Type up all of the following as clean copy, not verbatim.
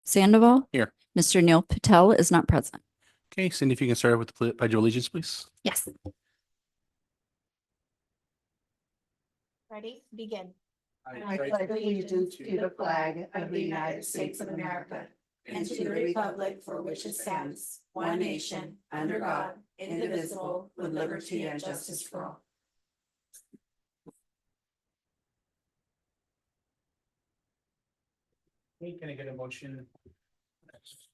Sandoval. Here. Mr. Neil Patel is not present. Okay, Cindy, if you can start with the Pledge of Allegiance, please. Yes. Ready? Begin. I pledge allegiance to the flag of the United States of America and to the republic for which it stands, one nation, under God, indivisible, with liberty and justice for all. Can I get a motion?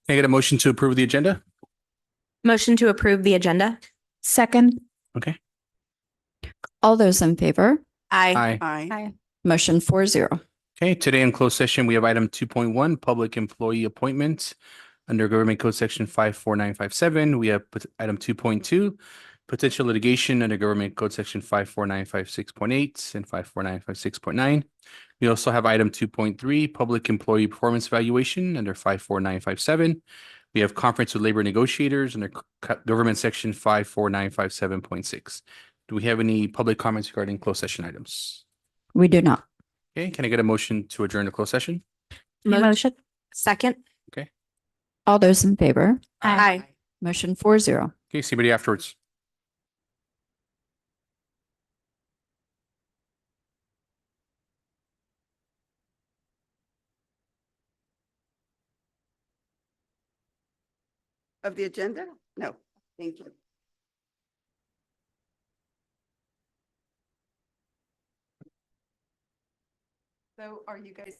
Can I get a motion to approve the agenda? Motion to approve the agenda. Second. Okay. All those in favor? Aye. Aye. Motion 4-0. Okay, today in closed session, we have item 2.1, public employee appointments. Under Government Code Section 54957, we have item 2.2, potential litigation under Government Code Section 54956.8 and 54956.9. We also have item 2.3, public employee performance evaluation under 54957. We have conference with labor negotiators under Government Section 54957.6. Do we have any public comments regarding closed session items? We do not. Okay, can I get a motion to adjourn the closed session? Motion. Second. All those in favor? Aye. Motion 4-0. Okay, see everybody afterwards. Of the agenda? No, thank you. So are you guys?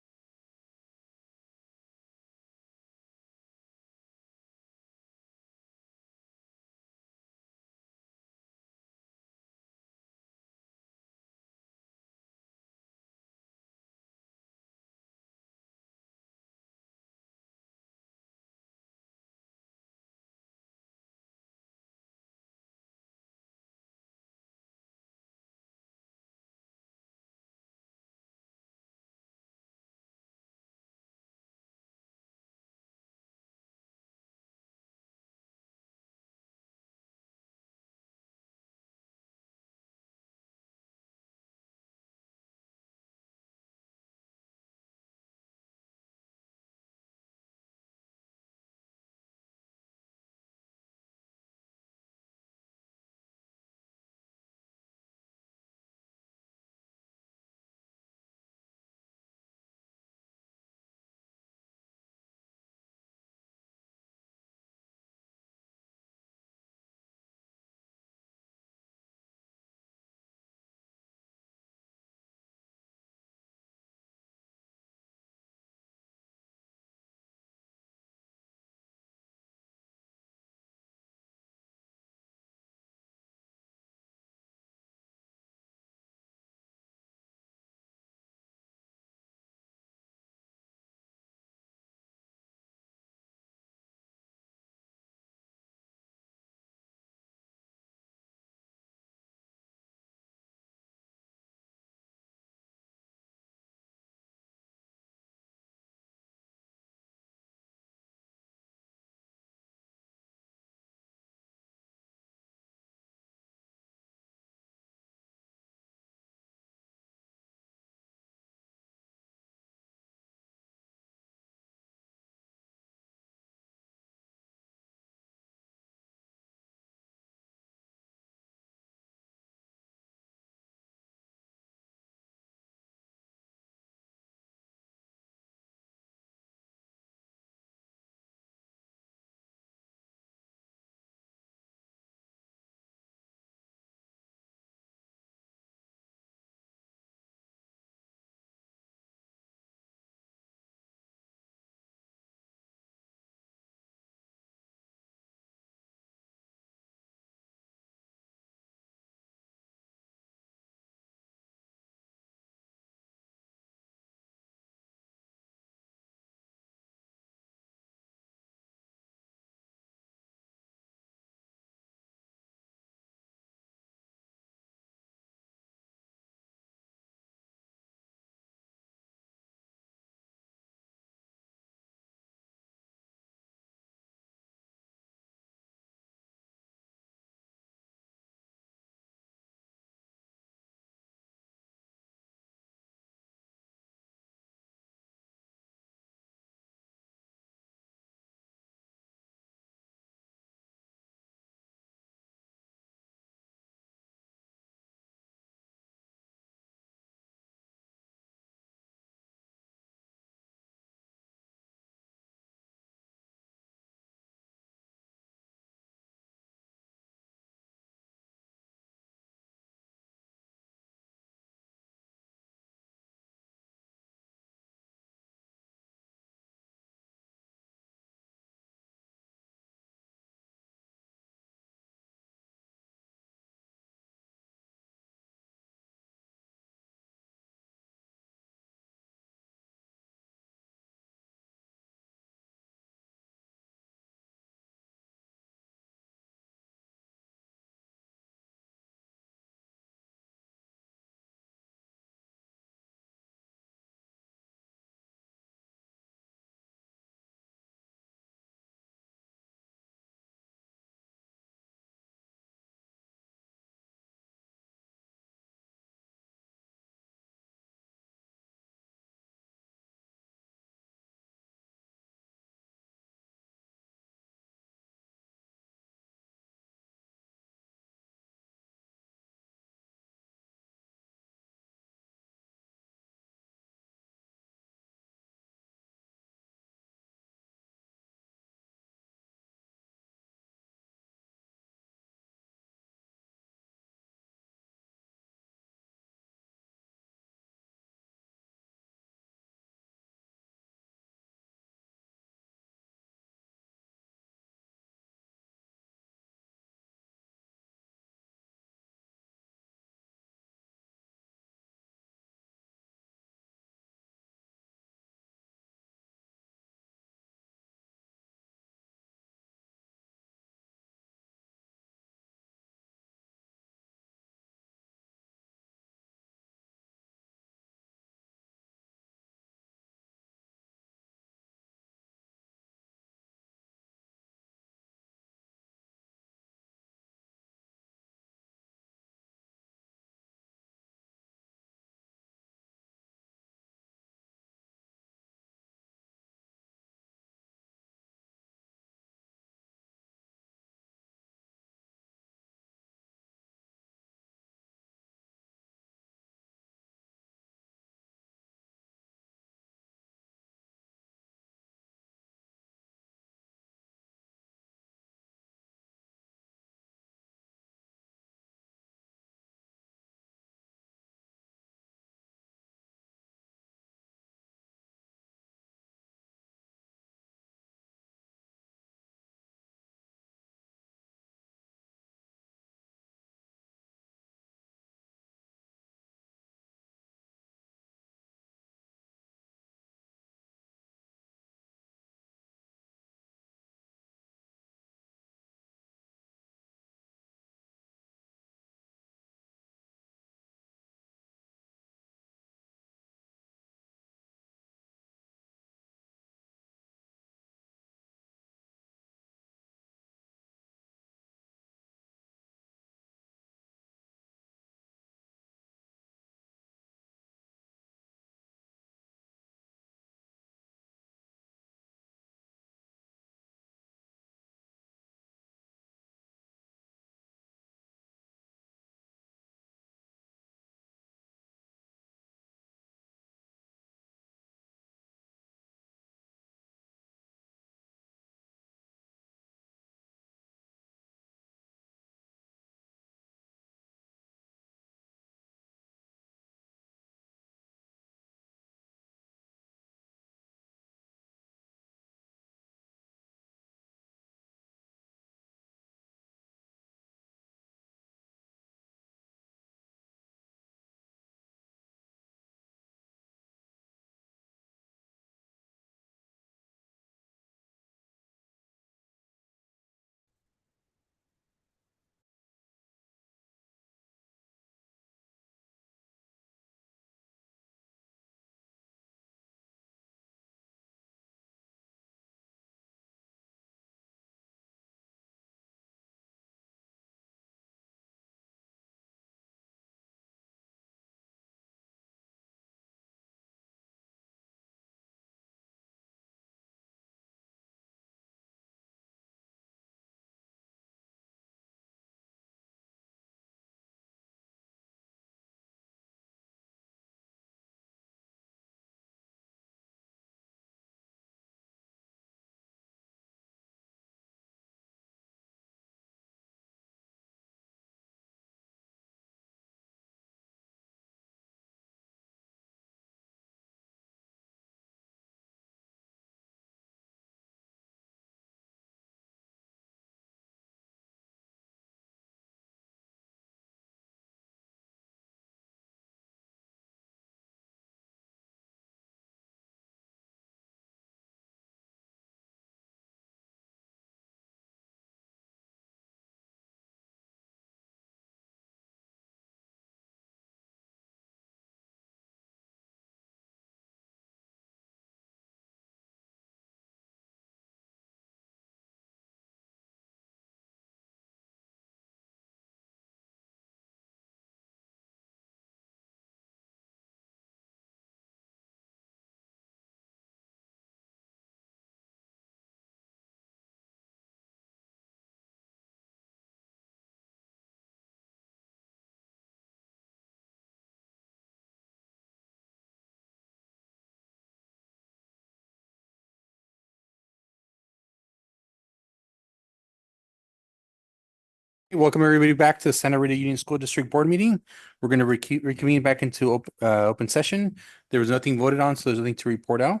Welcome everybody back to the Santa Rita Union School District Board meeting. We're going to reconvene back into open session. There was nothing voted on, so there's nothing to report out.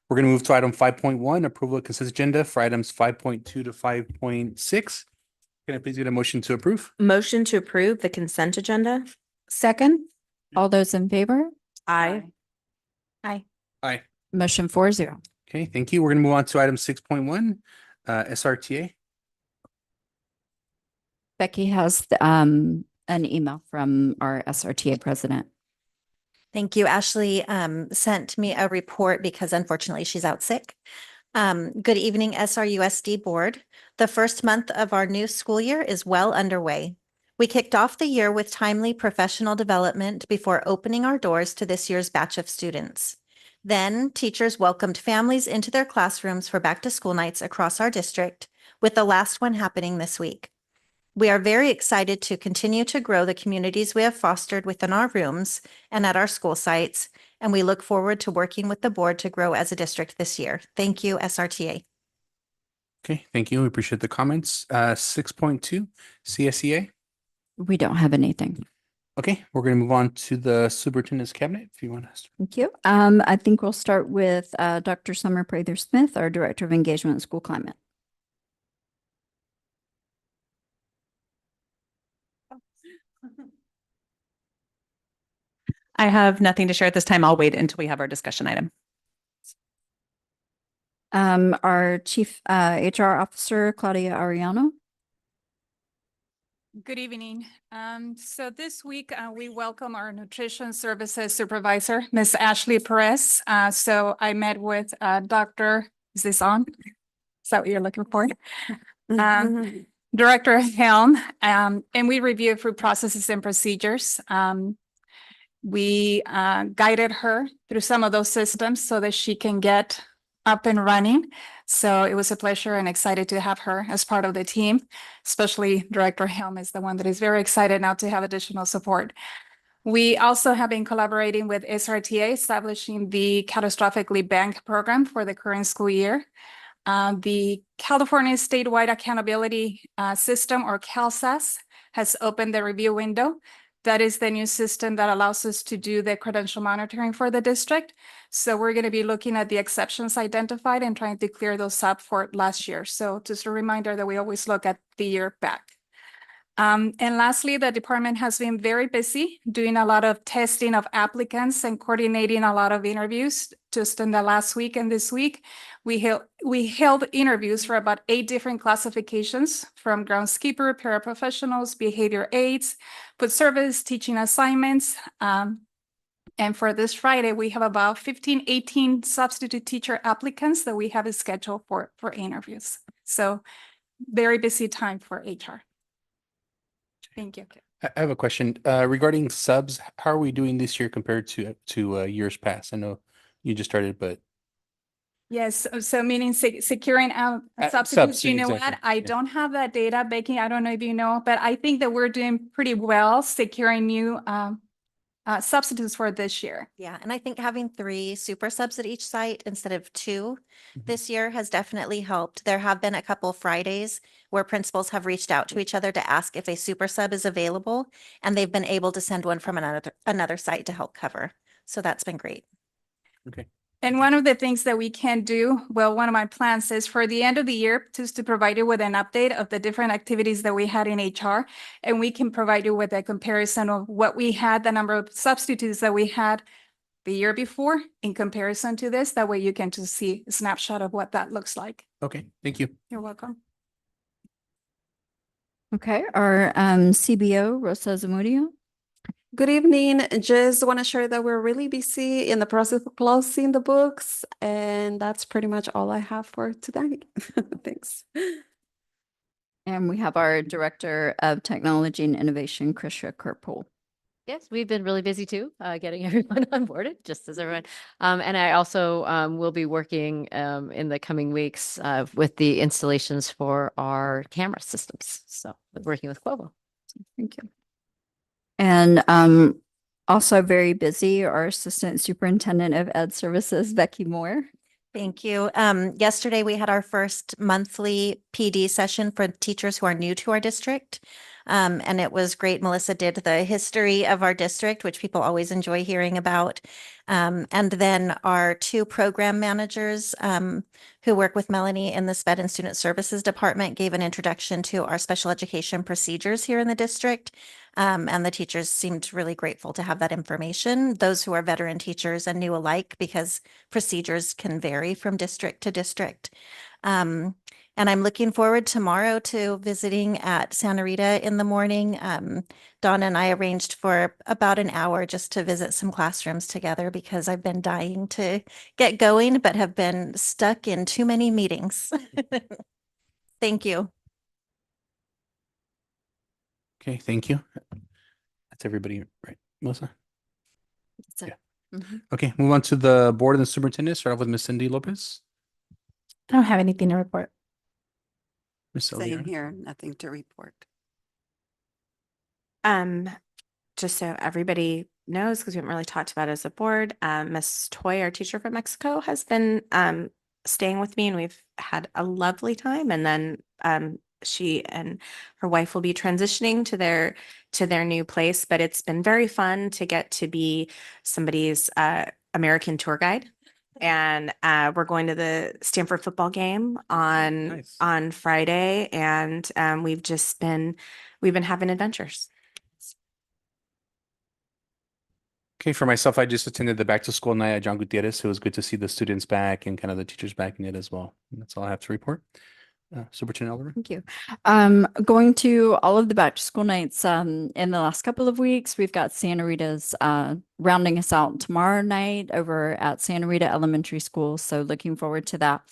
We're going to move to item 5.1, approval of consent agenda for items 5.2 to 5.6. Can I please get a motion to approve? Motion to approve the consent agenda? Second. All those in favor? Aye. Aye. Motion 4-0. Okay, thank you. We're going to move on to item 6.1, SRTA. Becky has an email from our SRTA president. Thank you. Ashley sent me a report because unfortunately she's out sick. Good evening, SRUSD board. The first month of our new school year is well underway. We kicked off the year with timely professional development before opening our doors to this year's batch of students. Then teachers welcomed families into their classrooms for back to school nights across our district, with the last one happening this week. We are very excited to continue to grow the communities we have fostered within our rooms and at our school sites, and we look forward to working with the board to grow as a district this year. Thank you, SRTA. Okay, thank you. We appreciate the comments. 6.2, CSEA. We don't have anything. Okay, we're going to move on to the superintendent's cabinet if you want to. Thank you. I think we'll start with Dr. Summer Prather-Smith, our Director of Engagement and School Climate. I have nothing to share at this time. I'll wait until we have our discussion item. Our Chief HR Officer, Claudia Ariano. Good evening. So this week we welcome our Nutrition Services Supervisor, Ms. Ashley Perez. So I met with Dr. Is this on? Is that what you're looking for? Director Helm, and we reviewed food processes and procedures. We guided her through some of those systems so that she can get up and running. So it was a pleasure and excited to have her as part of the team, especially Director Helm is the one that is very excited now to have additional support. We also have been collaborating with SRTA, establishing the Catastrophically Banked program for the current school year. The California Statewide Accountability System, or CalSAS, has opened the review window. That is the new system that allows us to do the credential monitoring for the district. So we're going to be looking at the exceptions identified and trying to clear those up for last year. So just a reminder that we always look at the year back. And lastly, the department has been very busy doing a lot of testing of applicants and coordinating a lot of interviews. Just in the last week and this week, we held interviews for about 8 different classifications, from groundskeeper, paraprofessionals, behavior aides, food service, teaching assignments. And for this Friday, we have about 18 substitute teacher applicants that we have scheduled for interviews. So very busy time for HR. Thank you. I have a question regarding subs. How are we doing this year compared to years past? I know you just started, but Yes, so meaning securing substitutes, you know what? exactly. I Yeah. don't have that data, Becky. I don't know if you know, but I think that we're doing pretty well securing new substitutes for this year. Yeah, and I think having 3 super subs at each site instead of 2 this year has definitely helped. There have been a couple Fridays where principals have reached out to each other to ask if a super sub is available, and they've been able to send one from another site to help cover. So that's been great. Okay. And one of the things that we can do, well, one of my plans is for the end of the year, just to provide you with an update of the different activities that we had in HR. And we can provide you with a comparison of what we had, the number of substitutes that we had the year before in comparison to this. That way you can just see a snapshot of what that looks like. Okay, thank you. You're welcome. Okay, our CBO, Rosa Zamudio. Good evening. Just want to share that we're really busy in the process of closing the books, and that's pretty much all I have for today. Thanks. And we have our Director of Technology and Innovation, Krisha Kerpool. Yes, we've been really busy too, getting everyone onboarded, just as everyone. And I also will be working in the coming weeks with the installations for our camera systems. So working with Quovo. Thank you. And also very busy, our Assistant Superintendent of Ed Services, Becky Moore. Thank you. Yesterday, we had our first monthly PD session for teachers who are new to our district. And it was great. Melissa did the history of our district, which people always enjoy hearing about. And then our two program managers who work with Melanie in the SPED and Student Services Department gave an introduction to our special education procedures here in the district. And the teachers seemed really grateful to have that information, those who are veteran teachers and new alike, because procedures can vary from district to district. And I'm looking forward tomorrow to visiting at Santa Rita in the morning. Donna and I arranged for about an hour just to visit some classrooms together because I've been dying to get going, but have been stuck in too many meetings. Thank you. Okay, thank you. That's everybody, right, Melissa? So, Yeah. mhm. Okay, move on to the board and the superintendent. Start off with Ms. Cindy Lopez. I don't have anything to report. Ms. Same Elvira. here, nothing to report. Just so everybody knows, because we haven't really talked about it as a board, Miss Toy, our teacher from Mexico, has been staying with me and we've had a lovely time. And then she and her wife will be transitioning to their new place, but it's been very fun to get to be somebody's American tour guide. And we're going to the Stanford football game Nice. on Friday, and we've been having adventures. Okay, for myself, I just attended the back to school night at John Gutierrez. It was good to see the students back and kind of the teachers back in it as well. And that's all I have to report. Superintendent Alderman. Thank you. Going to all of the back to school nights in the last couple of weeks. We've got Santa Rita's rounding us out tomorrow night over at Santa Rita Elementary School. So looking forward to that.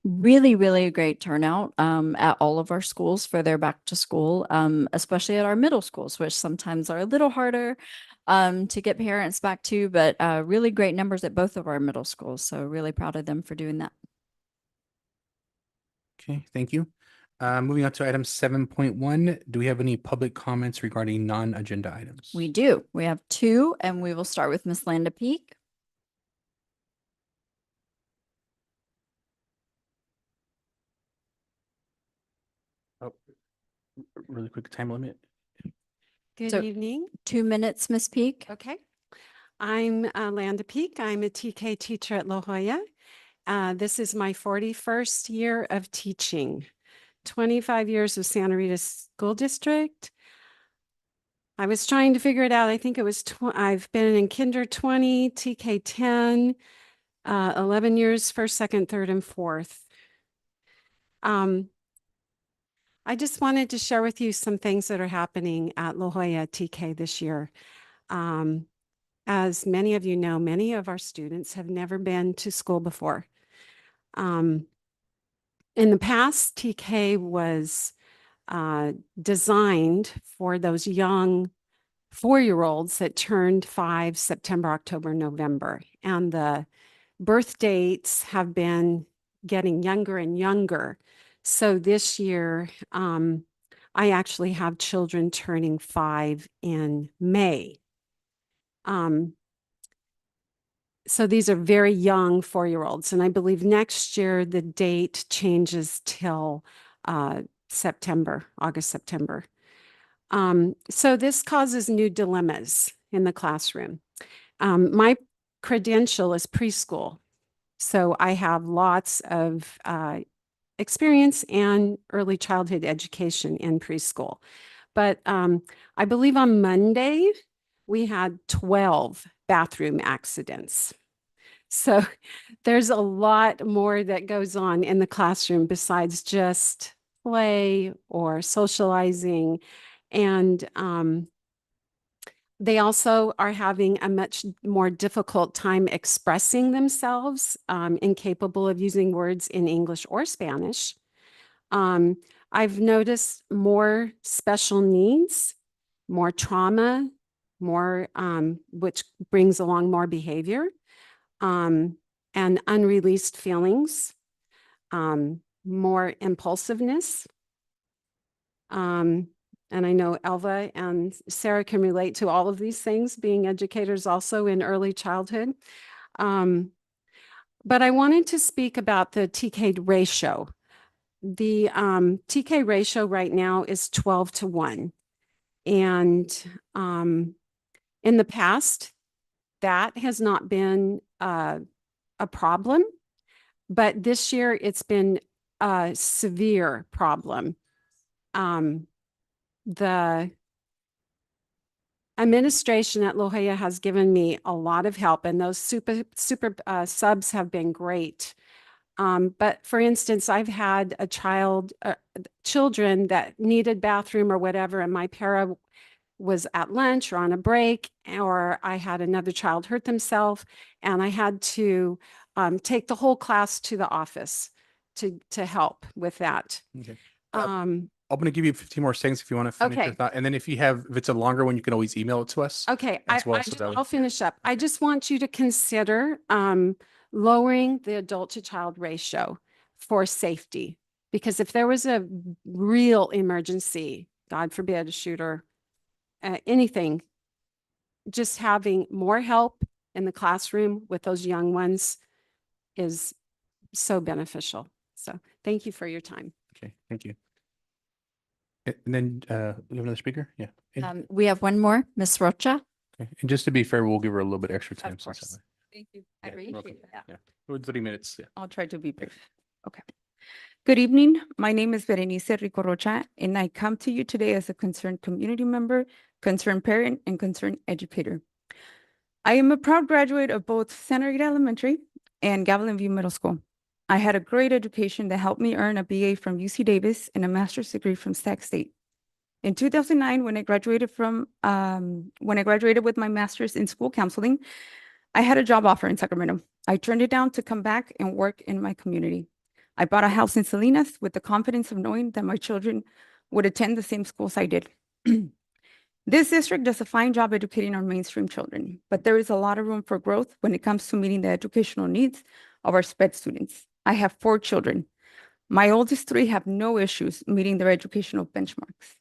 Really, really a great turnout at all of our schools for their back to school, especially at our middle schools, which sometimes are a little harder to get parents back to, but really great numbers at both of our middle schools. So really proud of them for doing that. Okay, thank you. Moving on to item 7.1. Do we have any public comments regarding non-agenda items? We do. We have two, and we will start with Miss Landa Peak. Oh, really quick time limit. Good So- evening. 2 minutes, Miss Peak. Okay. I'm Landa Peak. I'm a TK teacher at La Jolla. This is my 41st year of teaching. 25 years of Santa Rita School District. I was trying to figure it out. I think it was, I've been in kinder 20, TK 10, 11 years, first, second, third, and fourth. I just wanted to share with you some things that are happening at La Jolla TK this year. As many of you know, many of our students have never been to school before. In the past, TK was designed for those young 4-year-olds that turned 5 September, October, November. And the birth dates have been getting younger and younger. So this year, I actually have children turning 5 in May. So these are very young 4-year-olds. And I believe next year the date changes till September, August, September. So this causes new dilemmas in the classroom. My credential is preschool. So I have lots of experience and early childhood education in preschool. But I believe on Monday, we had 12 bathroom accidents. So there's a lot more that goes on in the classroom besides just play or socializing. And they also are having a much more difficult time expressing themselves, incapable of using words in English or Spanish. I've noticed more special needs, more trauma, more, which brings along more behavior, and unreleased feelings, more impulsiveness. And I know Elva and Sarah can relate to all of these things, being educators also in early childhood. But I wanted to speak about the TK ratio. The TK ratio right now is 12 to 1. And in the past, that has not been a problem, but this year it's been a severe problem. The administration at La Jolla has given me a lot of help, and those super subs have been great. But for instance, I've had a children that needed bathroom or whatever, and my para was at lunch or on a break, or I had another child hurt themselves, and I had to take the whole class to the office to help with that. Okay. Um, I'm going to give you 15 more seconds if you want to finish your Okay. thought. And then if it's a longer one, you can always email it to us. Okay, as well, so that I'll finish up. I just want you to consider lowering the adult to child ratio for safety. Because if there was a real emergency, God forbid, a shooter, anything, just having more help in the classroom with those young ones is so beneficial. So thank you for your time. Okay, thank you. And then we have another speaker? Yeah. We have one more, Miss Rocha. Okay. And just to be fair, we'll give her a little bit extra time. Of course. Thank you. I Yeah, you're welcome. appreciate that. Yeah. 30 minutes. Yeah. I'll try to be brief. Okay. Good evening. My name is Berenice Rico Rocha, and I come to you today as a concerned community member, concerned parent, and concerned educator. I am a proud graduate of both Santa Rita Elementary and Gavilan View Middle School. I had a great education that helped me earn a BA from UC Davis and a master's degree from Sac State. In 2009, when I graduated with my master's in school counseling, I had a job offer in Sacramento. I turned it down to come back and work in my community. I bought a house in Salinas with the confidence of knowing that my children would attend the same schools I did. This district does a fine job educating our mainstream children, but there is a lot of room for growth when it comes to meeting the educational needs of our SPED students. I have 4 children. My oldest 3 have no issues meeting their educational benchmarks.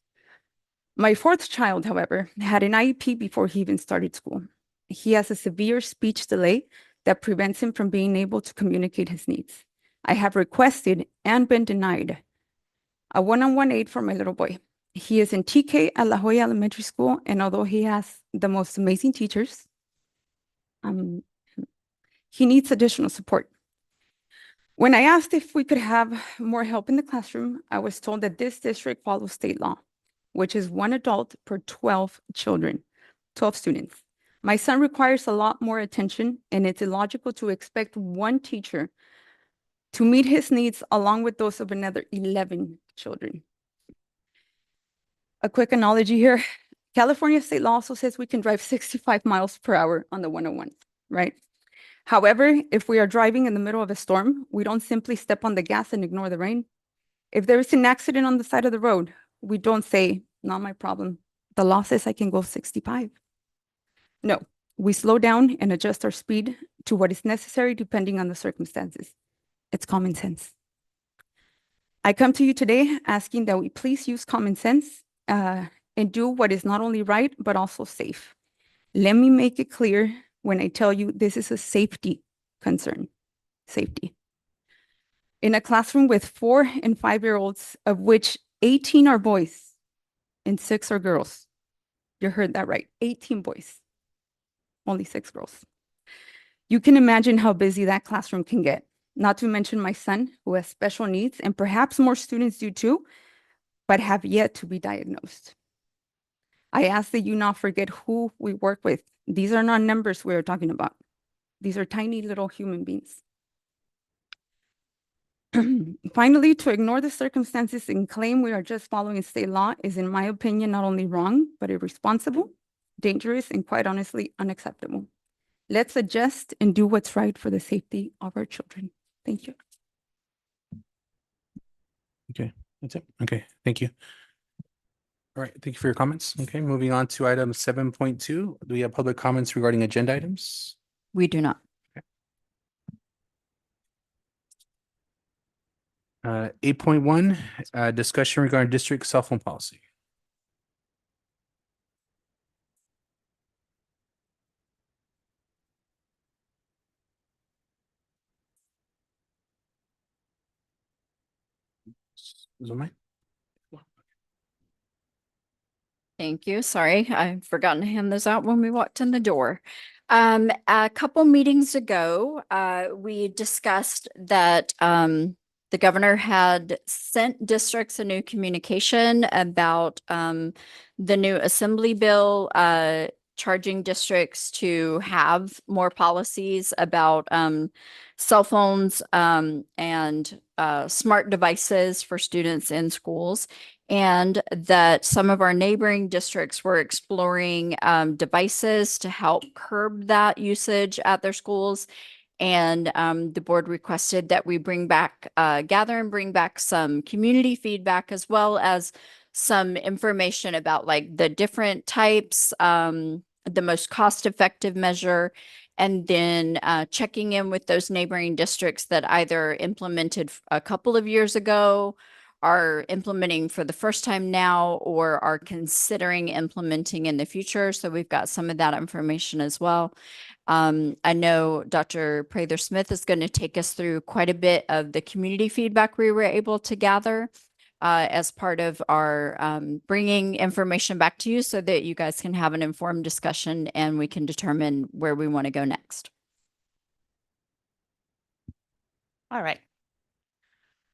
My 4th child, however, had an IEP before he even started school. He has a severe speech delay that prevents him from being able to communicate his needs. I have requested and been denied a one-on-one aid for my little boy. He is in TK at La Jolla Elementary School, and although he has the most amazing teachers, he needs additional support. When I asked if we could have more help in the classroom, I was told that this district follows state law, which is 1 adult per 12 children, 12 students. My son requires a lot more attention, and it's illogical to expect 1 teacher to meet his needs along with those of another 11 children. A quick analogy here. California state law also says we can drive 65 miles per hour on the 101, right? However, if we are driving in the middle of a storm, we don't simply step on the gas and ignore the rain. If there is an accident on the side of the road, we don't say, not my problem. The law says I can go 65. No, we slow down and adjust our speed to what is necessary depending on the circumstances. It's common sense. I come to you today asking that we please use common sense and do what is not only right, but also safe. Let me make it clear when I tell you this is a safety concern, safety. In a classroom with 4 and 5-year-olds, of which 18 are boys and 6 are girls. You heard that right, 18 boys, only 6 girls. You can imagine how busy that classroom can get, not to mention my son who has special needs, and perhaps more students do too, but have yet to be diagnosed. I ask that you not forget who we work with. These are not numbers we are talking about. These are tiny little human beings. Finally, to ignore the circumstances and claim we are just following state law is, in my opinion, not only wrong, but irresponsible, dangerous, and quite honestly, unacceptable. Let's adjust and do what's right for the safety of our children. Thank you. Okay, that's it. Okay, thank you. All right, thank you for your comments. Okay, moving on to item 7.2. Do we have public comments regarding agenda items? We do not. 8.1, discussion regarding district cell phone policy. Is it mine? Thank you. Sorry, I've forgotten to hand those out when we walked in the door. A couple meetings ago, we discussed that the governor had sent districts a new communication about the new assembly bill charging districts to have more policies about cell phones and smart devices for students in schools, and that some of our neighboring districts were exploring devices to help curb that usage at their schools. And the board requested that we gather and bring back some community feedback, as well as some information about like the different types, the most cost-effective measure, and then checking in with those neighboring districts that either implemented a couple of years ago, are implementing for the first time now, or are considering implementing in the future. So we've got some of that information as well. I know Dr. Prather-Smith is going to take us through quite a bit of the community feedback we were able to gather as part of our bringing information back to you so that you guys can have an informed discussion and we can determine where we want to go next. All right.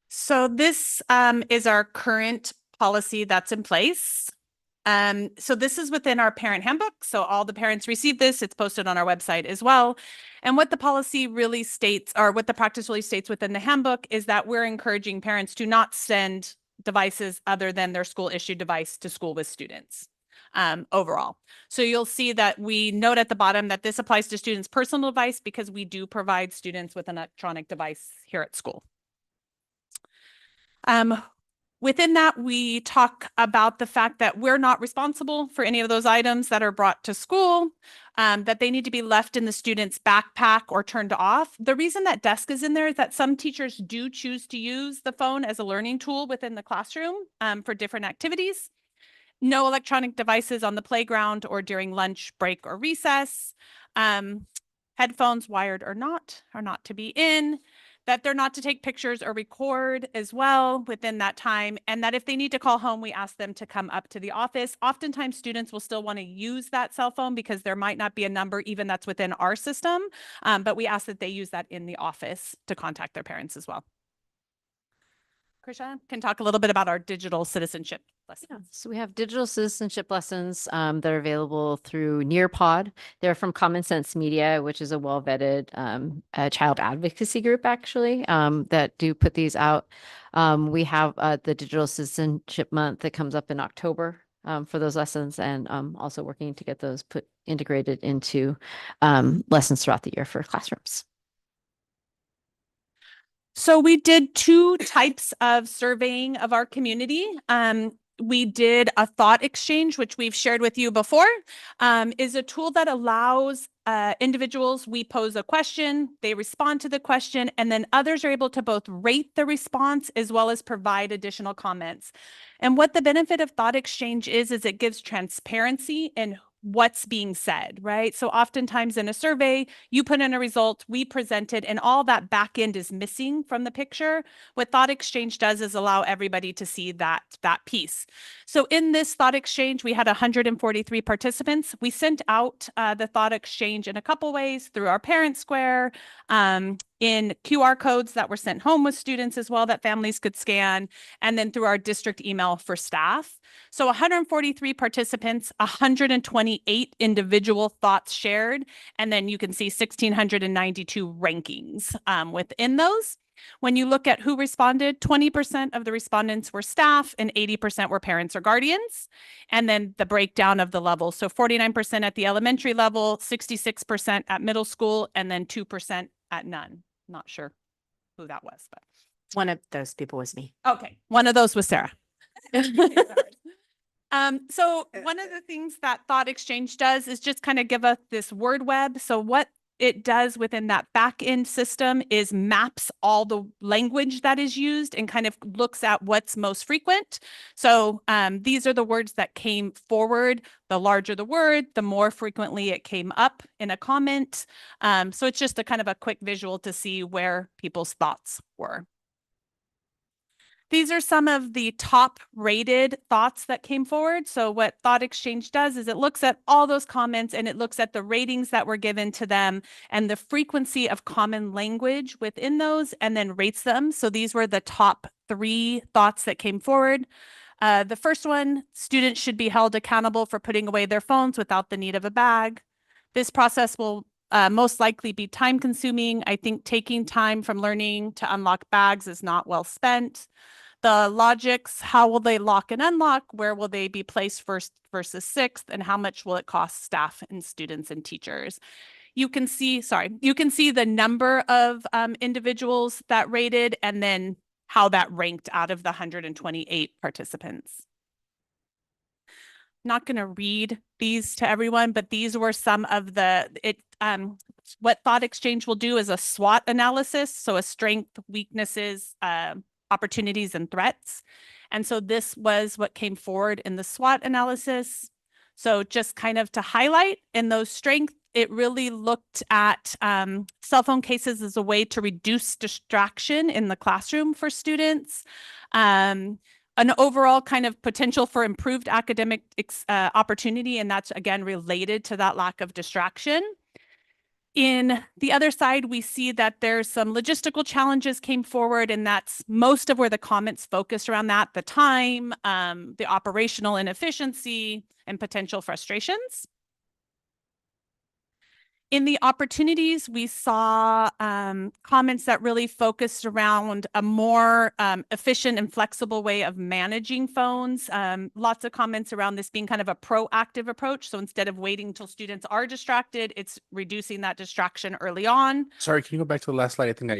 So this is our current policy that's in place. So this is within our parent handbook. So all the parents receive this. It's posted on our website as well. And what the policy really states, or what the practice really states within the handbook, is that we're encouraging parents to not send devices other than their school issued device to school with students overall. So you'll see that we note at the bottom that this applies to students' personal device because we do provide students with an electronic device here at school. Within that, we talk about the fact that we're not responsible for any of those items that are brought to school, that they need to be left in the student's backpack or turned off. The reason that desk is in there is that some teachers do choose to use the phone as a learning tool within the classroom for different activities. No electronic devices on the playground or during lunch break or recess. Headphones, wired or not, are not to be in. That they're not to take pictures or record as well within that time. And that if they need to call home, we ask them to come up to the office. Oftentimes students will still want to use that cell phone because there might not be a number even that's within our system. But we ask that they use that in the office to contact their parents as well. Krisha can talk a little bit about our digital citizenship lessons. Yeah, so we have digital citizenship lessons that are available through Nearpod. They're from Common Sense Media, which is a well-vetted child advocacy group, actually, that do put these out. We have the Digital Citizenship Month that comes up in October for those lessons, and also working to get those integrated into lessons throughout the year for classrooms. So we did two types of surveying of our community. We did a thought exchange, which we've shared with you before, is a tool that allows individuals, we pose a question, they respond to the question, and then others are able to both rate the response as well as provide additional comments. And what the benefit of thought exchange is it gives transparency in what's being said, right? So oftentimes in a survey, you put in a result, we present it, and all that back end is missing from the picture. What Thought Exchange does is allow everybody to see that piece. So in this Thought Exchange, we had 143 participants. We sent out the Thought Exchange in a couple ways through our Parent Square, in QR codes that were sent home with students as well that families could scan, and then through our district email for staff. So 143 participants, 128 individual thoughts shared, and then you can see 1,692 rankings within those. When you look at who responded, 20% of the respondents were staff and 80% were parents or guardians. And then the breakdown of the levels. So 49% at the elementary level, 66% at middle school, and then 2% at none. Not sure who that was, but one of those people was me. Okay. One of those was Sarah. So one of the things that Thought Exchange does is just kind of give us this word web. So what it does within that back end system is maps all the language that is used and kind of looks at what's most frequent. So these are the words that came forward. The larger the word, the more frequently it came up in a comment. So it's just a kind of a quick visual to see where people's thoughts were. These are some of the top rated thoughts that came forward. So what Thought Exchange does is it looks at all those comments and it looks at the ratings that were given to them and the frequency of common language within those and then rates them. So these were the top 3 thoughts that came forward. The first one, students should be held accountable for putting away their phones without the need of a bag. This process will most likely be time consuming. I think taking time from learning to unlock bags is not well spent. The logics, how will they lock and unlock? Where will they be placed first versus sixth? And how much will it cost staff and students and teachers? You can see the number of individuals that rated and then how that ranked out of the 128 participants. Not going to read these to everyone, but these were some of what Thought Exchange will do is a SWOT analysis. So a strength, weaknesses, opportunities, and threats. And so this was what came forward in the SWOT analysis. So just kind of to highlight in those strengths, it really looked at cell phone cases as a way to reduce distraction in the classroom for students. An overall kind of potential for improved academic opportunity, and that's again related to that lack of distraction. In the other side, we see that there's some logistical challenges came forward, and that's most of where the comments focused around that, the time, the operational inefficiency, and potential frustrations. In the opportunities, we saw comments that really focused around a more efficient and flexible way of managing phones. Lots of comments around this being kind of a proactive approach. So instead of waiting until students are distracted, it's reducing that distraction early on. Sorry, can you go back to the last slide? I think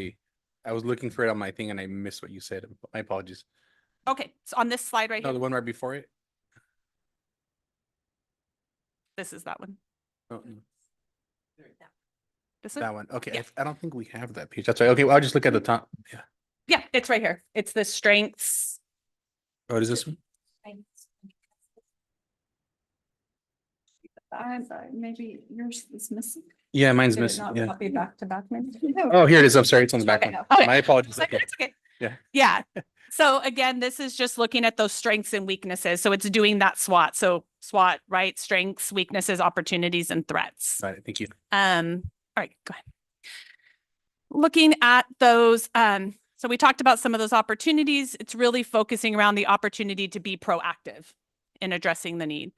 I was looking for it on my thing and I missed what you said. My apologies. Okay, so on this slide right No, here. the one right before it. This is that one. Oh, no. This That one? one. Okay, Yeah. I don't think we have that page. That's right. Okay, well, I'll just look at the top. Yeah. Yeah, it's right here. It's the strengths. What is this one? I'm sorry, maybe yours is missing. Yeah, mine's Did it missing. not Yeah. copy back to back maybe? Oh, here it is. I'm sorry. It's on the back Okay. one. Okay. My apologies. Like, Okay. it's okay. Yeah. Yeah. So again, this is just looking at those strengths and weaknesses. So it's doing that SWOT. So SWOT, right? Strengths, weaknesses, opportunities, and threats. Got it. Thank you. All right, go ahead. Looking at those, so we talked about some of those opportunities. It's really focusing around the opportunity to be proactive in addressing the need.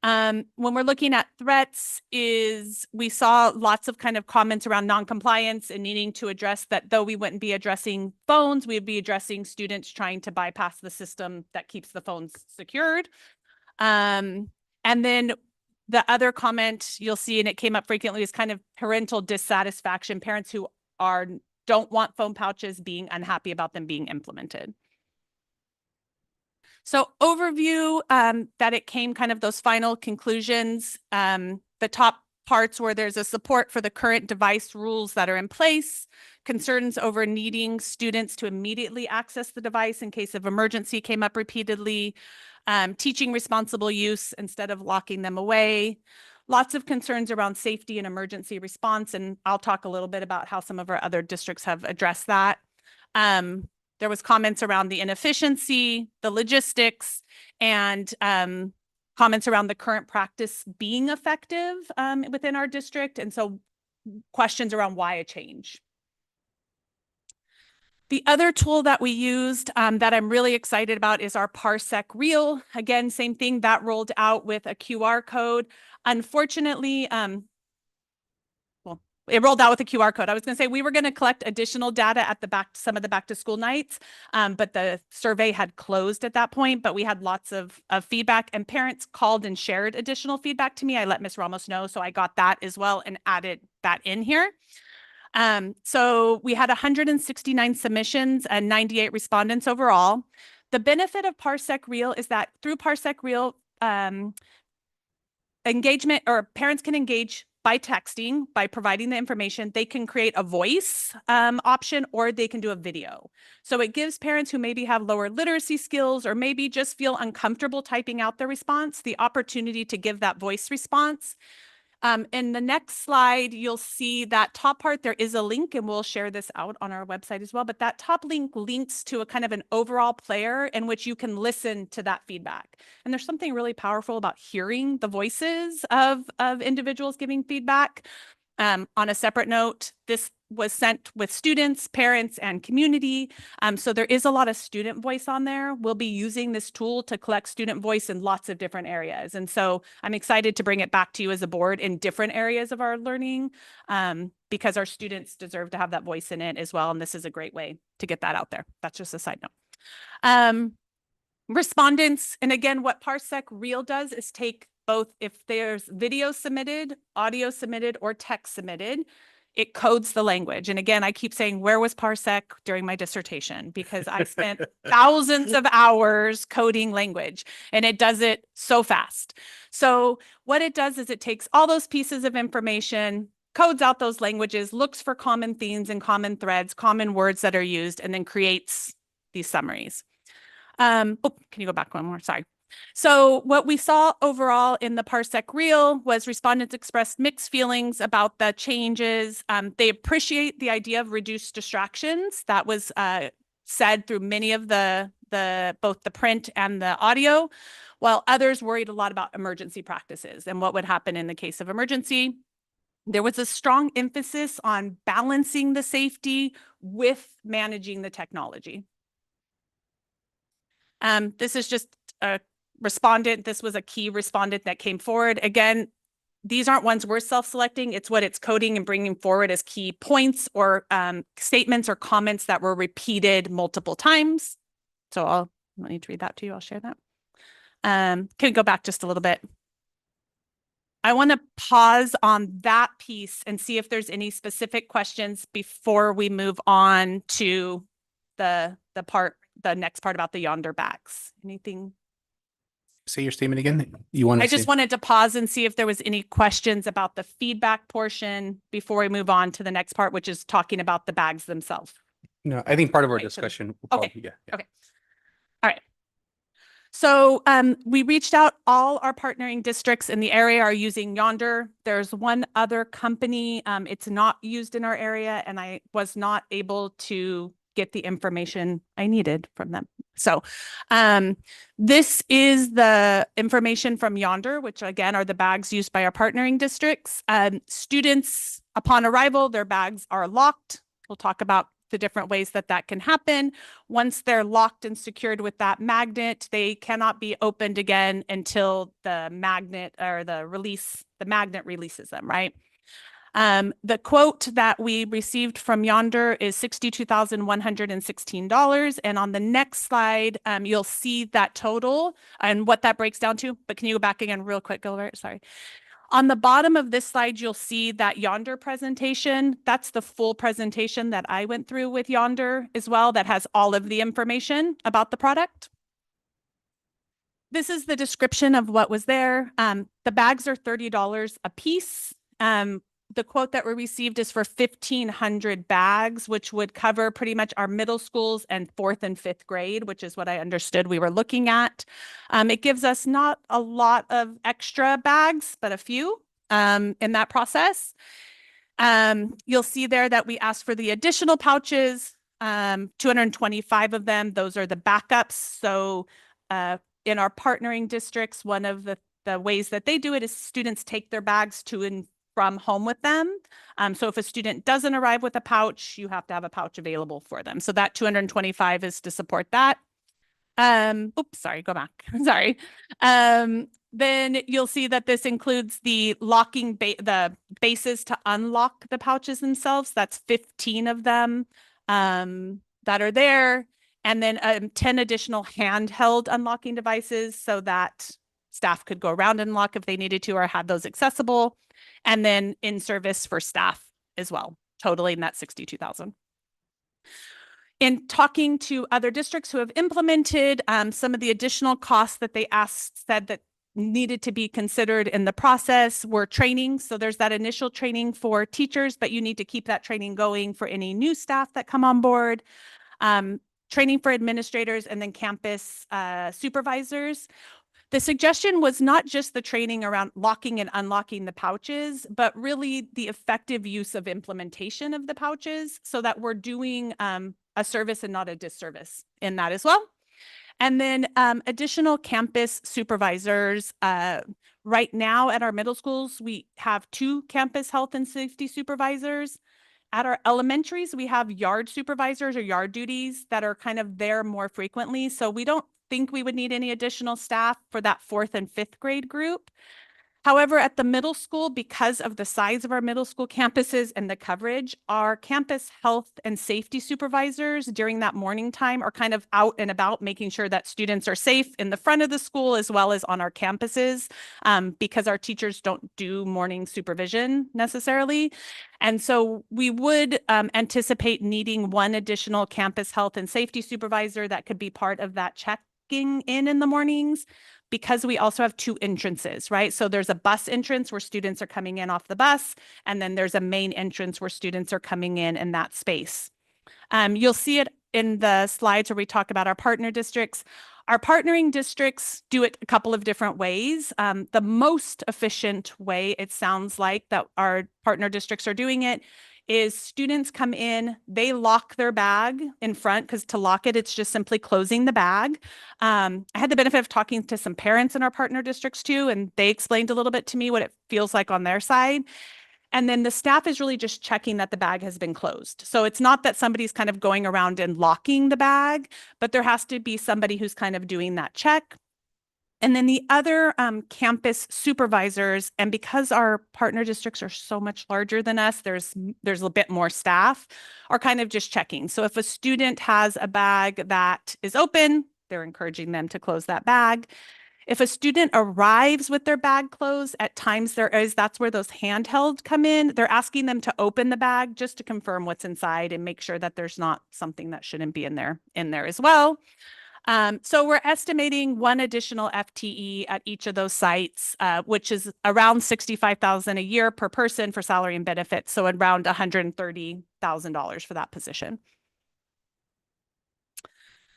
When we're looking at threats, we saw lots of kind of comments around noncompliance and needing to address that. Though we wouldn't be addressing phones, we'd be addressing students trying to bypass the system that keeps the phones secured. And then the other comment you'll see, and it came up frequently, is kind of parental dissatisfaction. Parents who don't want phone pouches, being unhappy about them being implemented. So overview, that it came kind of those final conclusions. The top parts where there's a support for the current device rules that are in place, concerns over needing students to immediately access the device in case of emergency came up repeatedly, teaching responsible use instead of locking them away. Lots of concerns around safety and emergency response, and I'll talk a little bit about how some of our other districts have addressed that. There was comments around the inefficiency, the logistics, and comments around the current practice being effective within our district. And so questions around why a change. The other tool that we used that I'm really excited about is our Parsec Reel. Again, same thing that rolled out with a QR code. Unfortunately, it rolled out with a QR code. I was going to say we were going to collect additional data at some of the back to school nights, but the survey had closed at that point. But we had lots of feedback, and parents called and shared additional feedback to me. I let Ms. Ramos know, so I got that as well and added that in here. So we had 169 submissions and 98 respondents overall. The benefit of Parsec Reel is that through Parsec Reel, engagement, or parents can engage by texting, by providing the information. They can create a voice option, or they can do a video. So it gives parents who maybe have lower literacy skills or maybe just feel uncomfortable typing out their response, the opportunity to give that voice response. In the next slide, you'll see that top part, there is a link, and we'll share this out on our website as well. But that top link links to a kind of an overall player in which you can listen to that feedback. And there's something really powerful about hearing the voices of individuals giving feedback. On a separate note, this was sent with students, parents, and community. So there is a lot of student voice on there. We'll be using this tool to collect student voice in lots of different areas. And so I'm excited to bring it back to you as a board in different areas of our learning, because our students deserve to have that voice in it as well. And this is a great way to get that out there. That's just a side note. Respondents, and again, what Parsec Real does is take both, if there's video submitted, audio submitted, or text submitted, it codes the language. And again, I keep saying, where was Parsec during my dissertation? Because I spent thousands of hours coding language, and it does it so fast. So what it does is it takes all those pieces of information, codes out those languages, looks for common themes and common threads, common words that are used, and then creates these summaries. Can you go back one more? Sorry. So what we saw overall in the Parsec Reel was respondents expressed mixed feelings about the changes. They appreciate the idea of reduced distractions. That was said through many of both the print and the audio, while others worried a lot about emergency practices and what would happen in the case of emergency. There was a strong emphasis on balancing the safety with managing the technology. This is just a respondent. This was a key respondent that came forward. Again, these aren't ones we're self-selecting. It's what it's coding and bringing forward as key points or statements or comments that were repeated multiple times. So I don't need to read that to you. I'll share that. Can we go back just a little bit? I want to pause on that piece and see if there's any specific questions before we move on to the next part about the Yonder bags. Anything? Say your statement again. You want to I just wanted to pause and see if there was any questions about the feedback portion before we move on to the next part, which is talking about the bags themselves. No, I think part of our Okay, so- discussion. okay, Yeah. okay. All right. So we reached out, all our partnering districts in the area are using Yonder. There's one other company, it's not used in our area, and I was not able to get the information I needed from them. So this is the information from Yonder, which again are the bags used by our partnering districts. Students, upon arrival, their bags are locked. We'll talk about the different ways that that can happen. Once they're locked and secured with that magnet, they cannot be opened again until the magnet or the magnet releases them, right? The quote that we received from Yonder is $62,116. And on the next slide, you'll see that total and what that breaks down to. But can you go back again real quick, Gilbert? Sorry. On the bottom of this slide, you'll see that Yonder presentation. That's the full presentation that I went through with Yonder as well, that has all of the information about the product. This is the description of what was there. The bags are $30 a piece. The quote that we received is for 1,500 bags, which would cover pretty much our middle schools and 4th and 5th grade, which is what I understood we were looking at. It gives us not a lot of extra bags, but a few in that process. You'll see there that we asked for the additional pouches, 225 of them. Those are the backups. So in our partnering districts, one of the ways that they do it is students take their bags to and from home with them. So if a student doesn't arrive with a pouch, you have to have a pouch available for them. So that 225 is to support that. Oops, sorry, go back. Sorry. Then you'll see that this includes the locking the bases to unlock the pouches themselves. That's 15 of them that are there. And then 10 additional handheld unlocking devices so that staff could go around and lock if they needed to or had those accessible. And then in service for staff as well, totaling that 62,000. In talking to other districts who have implemented some of the additional costs that they said that needed to be considered in the process were training. So there's that initial training for teachers, but you need to keep that training going for any new staff that come on board. Training for administrators and then campus supervisors. The suggestion was not just the training around locking and unlocking the pouches, but really the effective use of implementation of the pouches so that we're doing a service and not a disservice in that as well. And then additional campus supervisors. Right now at our middle schools, we have 2 campus health and safety supervisors. At our elementaries, we have yard supervisors or yard duties that are kind of there more frequently. So we don't think we would need any additional staff for that 4th and 5th grade group. However, at the middle school, because of the size of our middle school campuses and the coverage, our campus health and safety supervisors during that morning time are kind of out and about making sure that students are safe in the front of the school as well as on our campuses, because our teachers don't do morning supervision necessarily. And so we would anticipate needing 1 additional campus health and safety supervisor that could be part of that checking in the mornings, because we also have 2 entrances, right? So there's a bus entrance where students are coming in off the bus, and then there's a main entrance where students are coming in that space. You'll see it in the slides where we talk about our partner districts. Our partnering districts do it a couple of different ways. The most efficient way, it sounds like, that our partner districts are doing it is students come in, they lock their bag in front, because to lock it, it's just simply closing the bag. I had the benefit of talking to some parents in our partner districts too, and they explained a little bit to me what it feels like on their side. And then the staff is really just checking that the bag has been closed. So it's not that somebody's kind of going around and locking the bag, but there has to be somebody who's kind of doing that check. And then the other campus supervisors, and because our partner districts are so much larger than us, there's a bit more staff, are kind of just checking. So if a student has a bag that is open, they're encouraging them to close that bag. If a student arrives with their bag closed, at times that's where those handheld come in. They're asking them to open the bag just to confirm what's inside and make sure that there's not something that shouldn't be in there as well. So we're estimating 1 additional FTE at each of those sites, which is around $65,000 a year per person for salary and benefits. So around $130,000 for that position.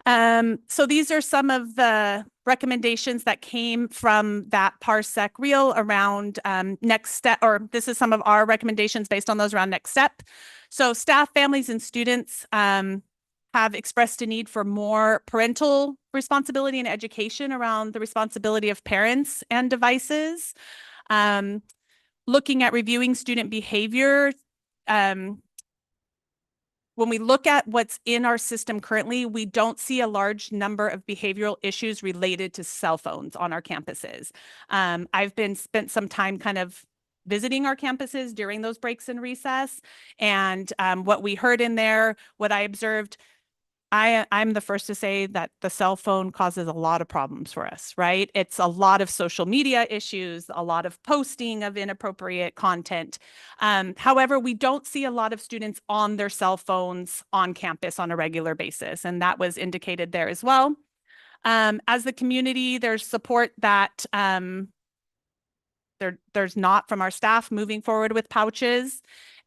So these are some of the recommendations that came from that Parsec reel around next step, or this is some of our recommendations based on those around next step. So staff, families, and students have expressed a need for more parental responsibility and education around the responsibility of parents and devices. Looking at reviewing student behavior. When we look at what's in our system currently, we don't see a large number of behavioral issues related to cell phones on our campuses. I've spent some time kind of visiting our campuses during those breaks and recess, and what we heard in there, what I observed, I'm the first to say that the cell phone causes a lot of problems for us, right? It's a lot of social media issues, a lot of posting of inappropriate content. However, we don't see a lot of students on their cell phones on campus on a regular basis, and that was indicated there as well. As the community, there's support that there's not from our staff moving forward with pouches.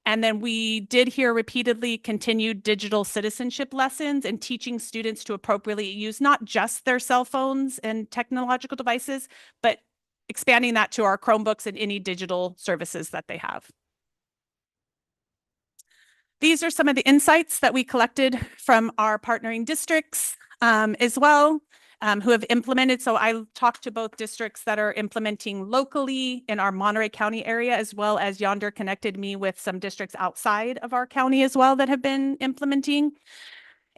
And then we did hear repeatedly continued digital citizenship lessons and teaching students to appropriately use not just their cell phones and technological devices, but expanding that to our Chromebooks and any digital services that they have. These are some of the insights that we collected from our partnering districts as well. Who have implemented. So I talked to both districts that are implementing locally in our Monterey County area, as well as Yonder connected me with some districts outside of our county as well that have been implementing.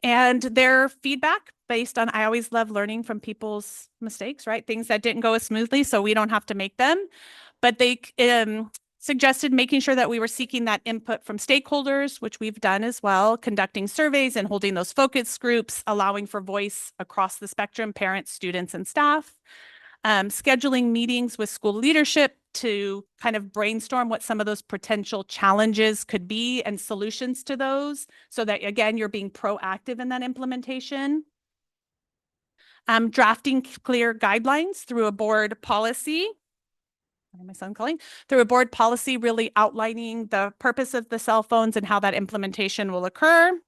And their feedback based on, I always love learning from people's mistakes, right? Things that didn't go as smoothly, so we don't have to make them. But they suggested making sure that we were seeking that input from stakeholders, which we've done as well, conducting surveys and holding those focus groups, allowing for voice across the spectrum, parents, students, and staff, scheduling meetings with school leadership to kind of brainstorm what some of those potential challenges could be and solutions to those, so that, again, you're being proactive in that implementation. Drafting clear guidelines through a board policy. My son calling through a board policy, really outlining the purpose of the cell phones and how that implementation will occur.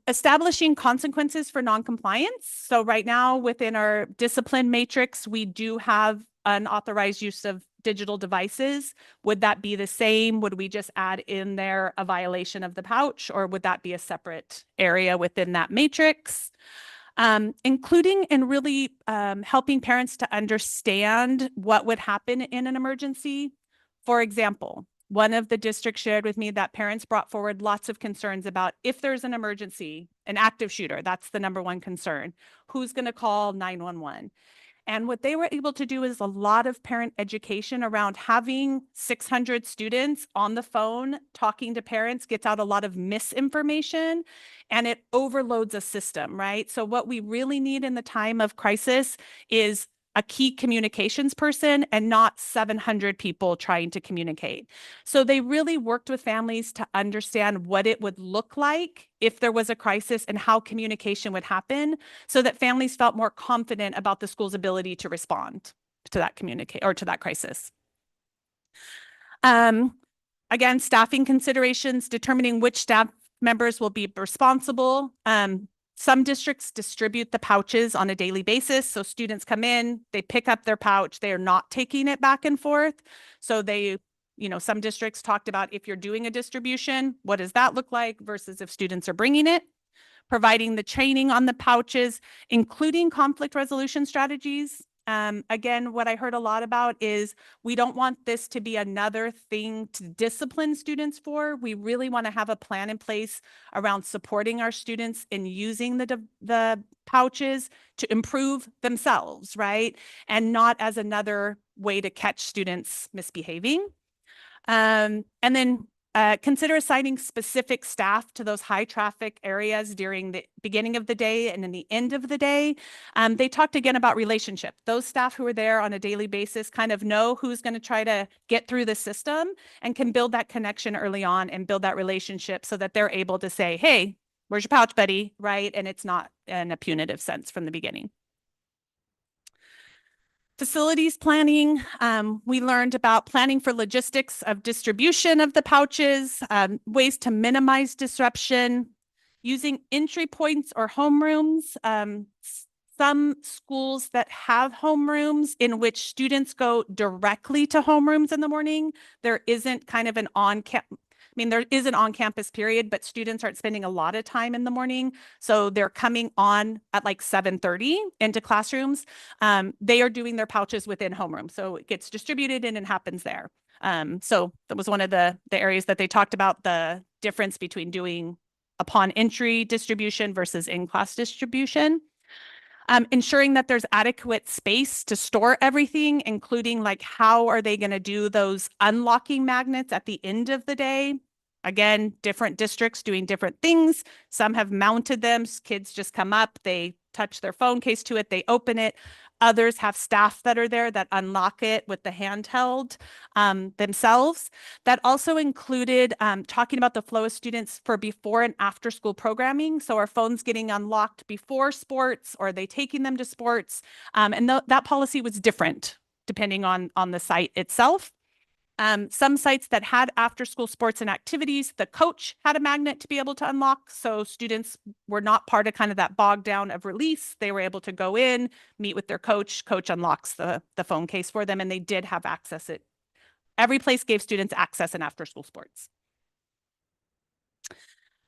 Establishing consequences for noncompliance. So right now within our discipline matrix, we do have unauthorized use of digital devices. Would that be the same? Would we just add in there a violation of the pouch, or would that be a separate area within that matrix? Including and really helping parents to understand what would happen in an emergency. For example, one of the districts shared with me that parents brought forward lots of concerns about if there's an emergency, an active shooter, that's the number one concern. Who's going to call 911? And what they were able to do is a lot of parent education around having 600 students on the phone talking to parents gets out a lot of misinformation and it overloads a system, right? So what we really need in the time of crisis is a key communications person and not 700 people trying to communicate. So they really worked with families to understand what it would look like if there was a crisis and how communication would happen so that families felt more confident about the school's ability to respond to that to that crisis. Again, staffing considerations, determining which staff members will be responsible. Some districts distribute the pouches on a daily basis. So students come in, they pick up their pouch, they are not taking it back and forth. So they, some districts talked about if you're doing a distribution, what does that look like versus if students are bringing it? Providing the training on the pouches, including conflict resolution strategies. Again, what I heard a lot about is we don't want this to be another thing to discipline students for. We really want to have a plan in place around supporting our students in using the pouches to improve themselves, right? And not as another way to catch students misbehaving. And then consider assigning specific staff to those high traffic areas during the beginning of the day and in the end of the day. They talked again about relationship. Those staff who are there on a daily basis kind of know who's going to try to get through the system and can build that connection early on and build that relationship so that they're able to say, hey, where's your pouch, buddy? Right? And it's not in a punitive sense from the beginning. Facilities planning, we learned about planning for logistics of distribution of the pouches, ways to minimize disruption, using entry points or homerooms. Some schools that have homerooms in which students go directly to homerooms in the morning, there isn't kind of an there is an on-campus period, but students aren't spending a lot of time in the morning. So they're coming on at like 7:30 into classrooms. They are doing their pouches within homeroom. So it gets distributed and it happens there. So that was one of the areas that they talked about, the difference between doing upon entry distribution versus in-class distribution. Ensuring that there's adequate space to store everything, including like how are they going to do those unlocking magnets at the end of the day? Again, different districts doing different things. Some have mounted them. Kids just come up, they touch their phone case to it, they open it. Others have staff that are there that unlock it with the handheld themselves. That also included talking about the flow of students for before and after school programming. So are phones getting unlocked before sports, or are they taking them to sports? And that policy was different depending on the site itself. Some sites that had after school sports and activities, the coach had a magnet to be able to unlock. So students were not part of kind of that bogged down of release. They were able to go in, meet with their coach. Coach unlocks the phone case for them, and they did have access. Every place gave students access in after school sports.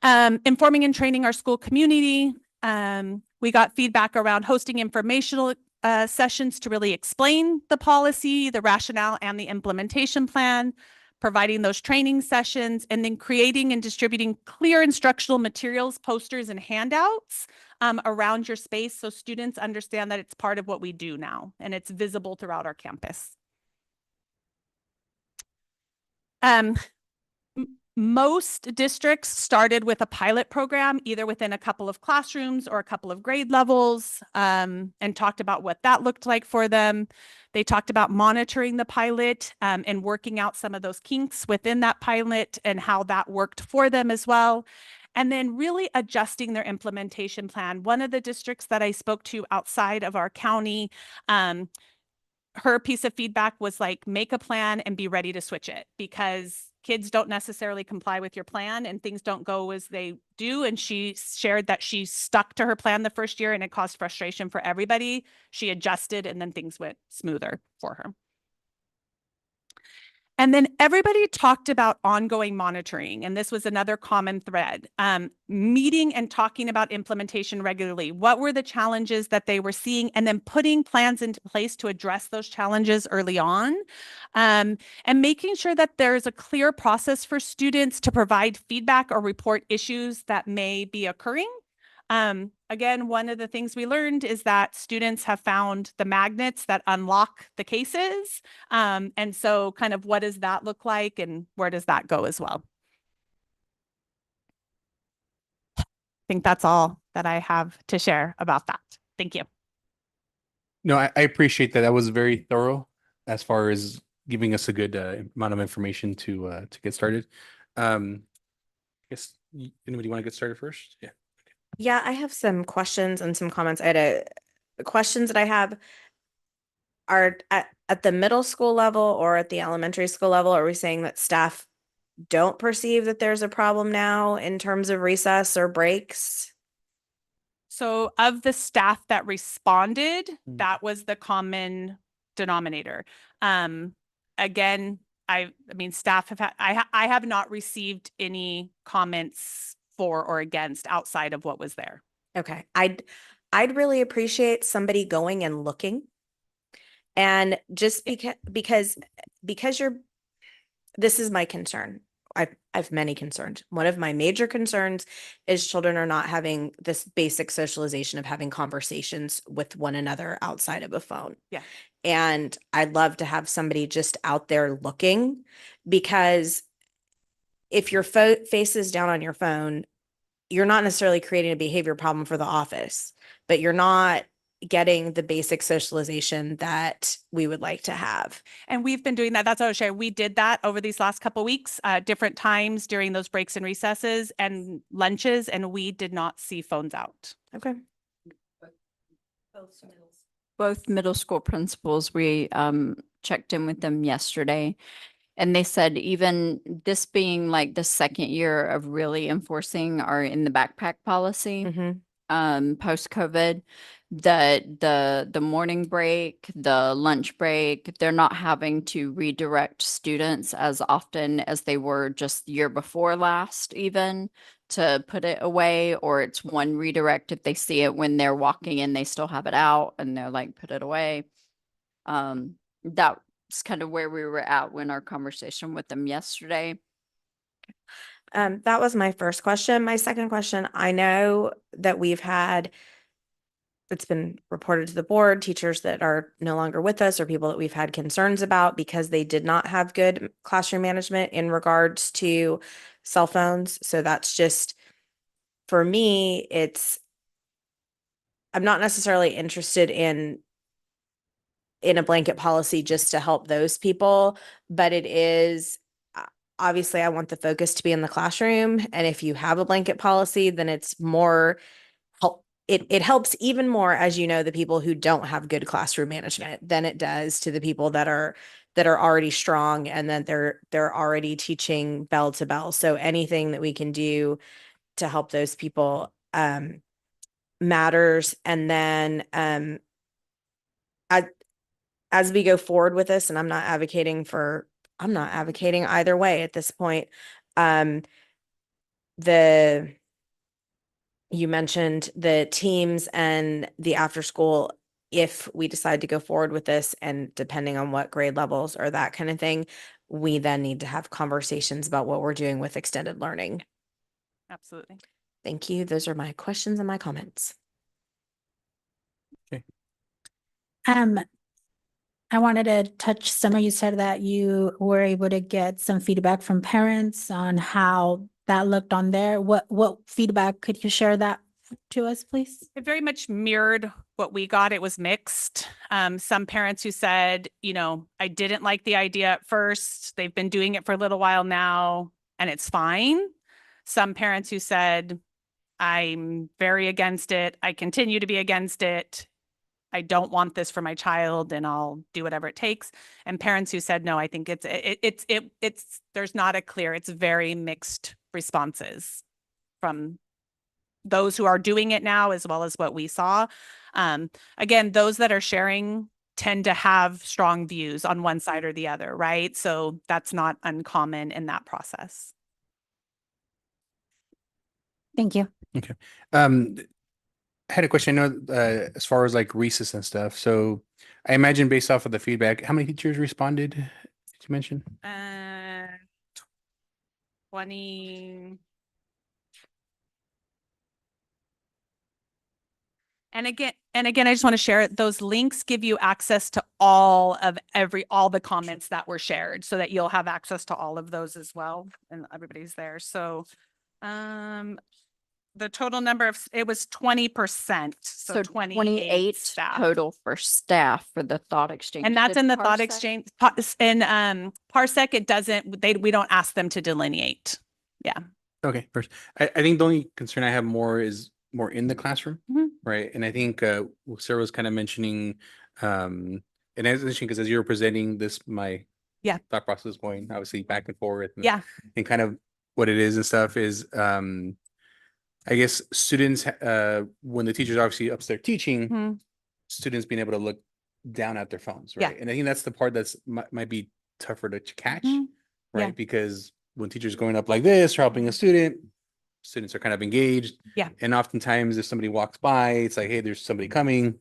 Informing and training our school community. We got feedback around hosting informational sessions to really explain the policy, the rationale, and the implementation plan, providing those training sessions, and then creating and distributing clear instructional materials, posters, and handouts around your space so students understand that it's part of what we do now and it's visible throughout our campus. Most districts started with a pilot program, either within a couple of classrooms or a couple of grade levels, and talked about what that looked like for them. They talked about monitoring the pilot and working out some of those kinks within that pilot and how that worked for them as well. And then really adjusting their implementation plan. One of the districts that I spoke to outside of our county, her piece of feedback was like, make a plan and be ready to switch it, because kids don't necessarily comply with your plan and things don't go as they do. And she shared that she stuck to her plan the first year and it caused frustration for everybody. She adjusted and then things went smoother for her. And then everybody talked about ongoing monitoring, and this was another common thread. Meeting and talking about implementation regularly. What were the challenges that they were seeing, and then putting plans into place to address those challenges early on, and making sure that there's a clear process for students to provide feedback or report issues that may be occurring. Again, one of the things we learned is that students have found the magnets that unlock the cases. And so kind of what does that look like and where does that go as well? I think that's all that I have to share about that. Thank you. No, I appreciate that. That was very thorough as far as giving us a good amount of information to get started. I guess anybody want to get started first? Yeah. Yeah, I have some questions and some comments. The questions that I have are at the middle school level or at the elementary school level. Are we saying that staff don't perceive that there's a problem now in terms of recess or breaks? So of the staff that responded, that was the common denominator. Again, I mean, staff have had, I have not received any comments for or against outside of what was there. Okay. I'd really appreciate somebody going and looking. And just because this is my concern. I've many concerns. One of my major concerns is children are not having this basic socialization of having conversations with one another outside of a phone. Yeah. And I'd love to have somebody just out there looking, because if your face is down on your phone, you're not necessarily creating a behavior problem for the office, but you're not getting the basic socialization that we would like to have. And we've been doing that. That's what I was sharing. We did that over these last couple of weeks, different times during those breaks and recesses and lunches, and we did not see phones out. Okay. Both middle school principals, we checked in with them yesterday, and they said even this being like the second year of really enforcing our in the backpack policy, post-COVID, the morning break, the lunch break, they're not having to redirect students as often as they were just the year before last, even to put it away, or it's one redirect if they see it when they're walking in, they still have it out and they're like, put it away. That's kind of where we were at when our conversation with them yesterday. That was my first question. My second question, I know that it's been reported to the board, teachers that are no longer with us or people that we've had concerns about because they did not have good classroom management in regards to cell phones. So that's just, for me, I'm not necessarily interested in a blanket policy just to help those people, but it is, obviously I want the focus to be in the classroom. And if you have a blanket policy, then it's more help. It helps even more, as you know, the people who don't have good classroom management than it does to the people that are already strong and that they're already teaching bell to bell. So anything that we can do to help those people matters. And then as we go forward with this, and I'm not advocating either way at this point. You mentioned the teams and the after school, if we decide to go forward with this, and depending on what grade levels or that kind of thing, we then need to have conversations about what we're doing with extended learning. Absolutely. Thank you. Those are my questions and my comments. Okay. I wanted to touch, Summer, you said that you were able to get some feedback from parents on how that looked on there. What feedback, could you share that to us, please? It very much mirrored what we got. It was mixed. Some parents who said, I didn't like the idea at first. They've been doing it for a little while now and it's fine. Some parents who said, I'm very against it. I continue to be against it. I don't want this for my child and I'll do whatever it takes. And parents who said, no, I think it's, there's not a clear, it's very mixed responses from those who are doing it now, as well as what we saw. Again, those that are sharing tend to have strong views on one side or the other, right? So that's not uncommon in that process. Thank you. Okay. I had a question. I know as far as like recess and stuff. So I imagine based off of the feedback, how many teachers responded? Did you mention? 20. And again, I just want to share it. Those links give you access to all the comments that were shared so that you'll have access to all of those as well. And everybody's there. So, the total number of, it was 20%. So 28 staff. total for staff for the thought exchange. And that's Did in the thought Parsec- exchange. In Parsec, it doesn't, we don't ask them to delineate. Yeah. Okay, first, I think the only concern I have more is more in the classroom, Mhm. right? And I think Sarah was kind of mentioning, and as interesting because as you were presenting this, my thought process was going obviously back and forth, and kind of what it is and stuff is, I guess students, when the teacher's obviously upstairs teaching, Mhm. students being able to look down at their phones, right? And I think that's the part that's might be tougher to catch, Mhm. right? Yeah. Because when teachers going up like this or helping a student, students are kind of engaged. Yeah. And oftentimes if somebody walks by, it's like, hey, there's somebody coming,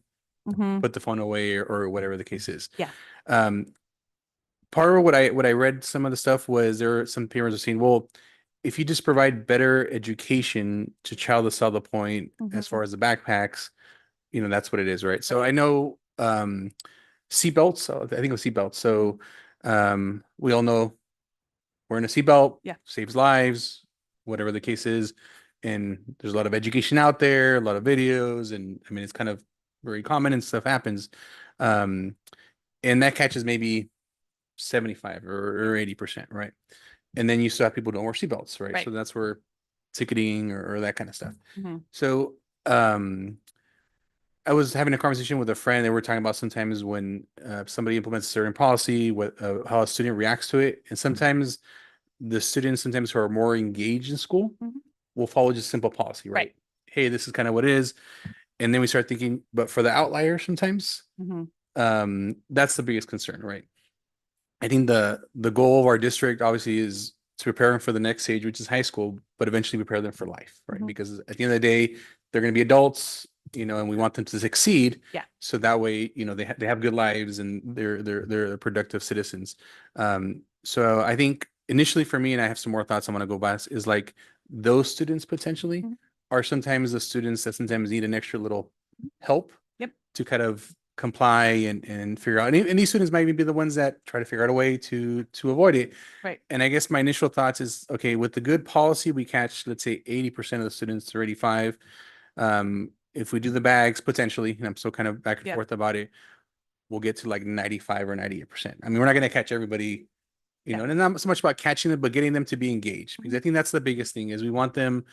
Mhm. put the phone away or whatever the case is. Yeah. Part of what I read some of the stuff was there were some parents are saying, well, if you just provide better education to child to sell the point as far as the backpacks, you know, that's what it is, right? So I know seatbelts, so I think it was seatbelts. So we all know wearing a seatbelt saves lives, whatever the case is. And there's a lot of education out there, a lot of videos, and I mean it's kind of very common and stuff happens. And that catches maybe 75 or 80%, right? And then you still have people who don't wear seatbelts, right? So that's where ticketing or that kind of stuff. Mhm. So I was having a conversation with a friend. They were talking about sometimes when somebody implements a certain policy, what how a student reacts to it, and sometimes the students sometimes who are more engaged in school will follow just simple policy, right? Hey, this is kind of what it is, and then we start thinking, but for the outlier, sometimes that's the biggest concern, right? I think the goal of our district obviously is to prepare them for the next stage, which is high school, but eventually prepare them for life, right? Because at the end of the day, they're going to be adults, you know, and we want them to succeed. Yeah. So that way, you know, they have good lives and they're productive citizens. So I think initially for me, and I have some more thoughts I want to go by, is like those students potentially are sometimes the students that sometimes need an extra little help to kind of comply and figure out. And these students might even be the ones that try to figure out a way to avoid it. Right. And I guess my initial thoughts is, okay, with the good policy, we catch, let's say 80% of the students or 85. If we do the bags potentially, and I'm still kind of back and forth about it, we'll get to like 95 or 98%. I mean, we're not going to catch everybody, you know, and it's not so much about catching them, but getting them to be engaged, because I think that's the biggest thing is we want them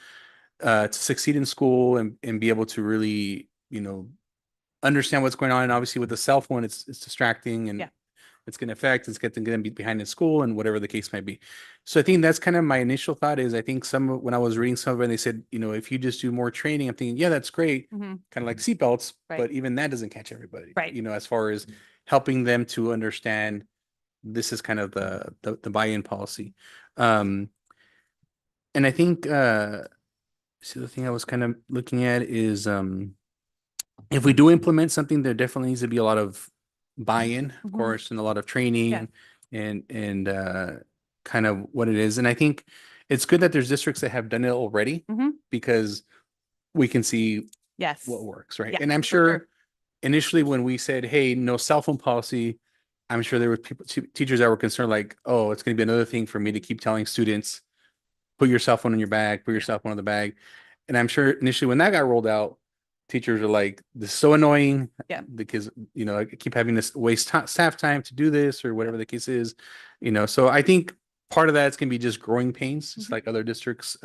to succeed in school and be able to really, you know, understand what's going on. And obviously with the cell phone, it's distracting and it's going to affect, it's getting them behind in school and whatever the case might be. So I think that's kind of my initial thought is I think when I was reading some of it, they said, you know, if you just do more training, I'm thinking, yeah, that's great. Kind of like seatbelts, but even that doesn't catch everybody, you know, as far as helping them to understand this is kind of the buy-in policy. And I think, see, the thing I was kind of looking at is, if we do implement something, there definitely needs to be a lot of buy-in, of course, and a lot of training and kind of what it is. And I think it's good that there's districts that have done it already because we can see what works, right? And I'm sure initially when we said, hey, no cell phone policy, I'm sure there were teachers that were concerned like, oh, it's going to be another thing for me to keep telling students, put your cell phone in your bag, put your cell phone in the bag. And I'm sure initially when that got rolled out, teachers are like, this is so annoying because, you know, I keep having this waste staff time to do this or whatever the case is, you know. So I think part of that's going to be just growing pains, just like other districts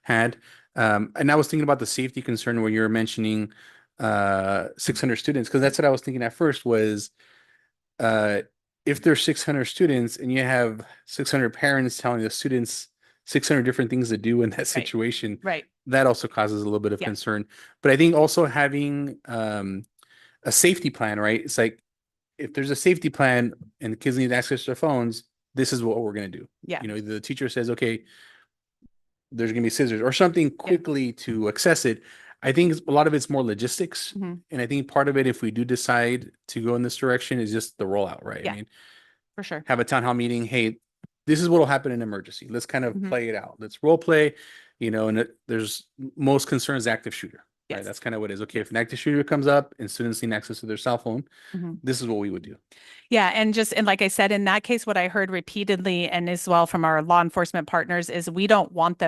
had. And I was thinking about the safety concern where you were mentioning 600 students, because that's what I was thinking at first was if there's 600 students and you have 600 parents telling the students 600 different things to do in that situation, Right. that also causes a little bit of Yeah. concern. But I think also having a safety plan, right? It's like if there's a safety plan and the kids need access to their phones, this is what we're going to do. Yeah. You know, the teacher says, okay, there's going to be scissors or something quickly to access it. I think a lot of it's more logistics. Mhm. And I think part of it, if we do decide to go in this direction, is just the rollout, right? Yeah. I mean, For sure. have a town hall meeting. Hey, this is what will happen in an emergency. Let's kind of Mhm. play it out. Let's role play, you know, and there's most concerns active shooter, right? Yes. That's kind of what it is. Okay, if Yes. an active shooter comes up and students need access to their cell phone, Mhm. this is what we would do. Yeah, and like I said, in that case, what I heard repeatedly and as well from our law enforcement partners is we don't want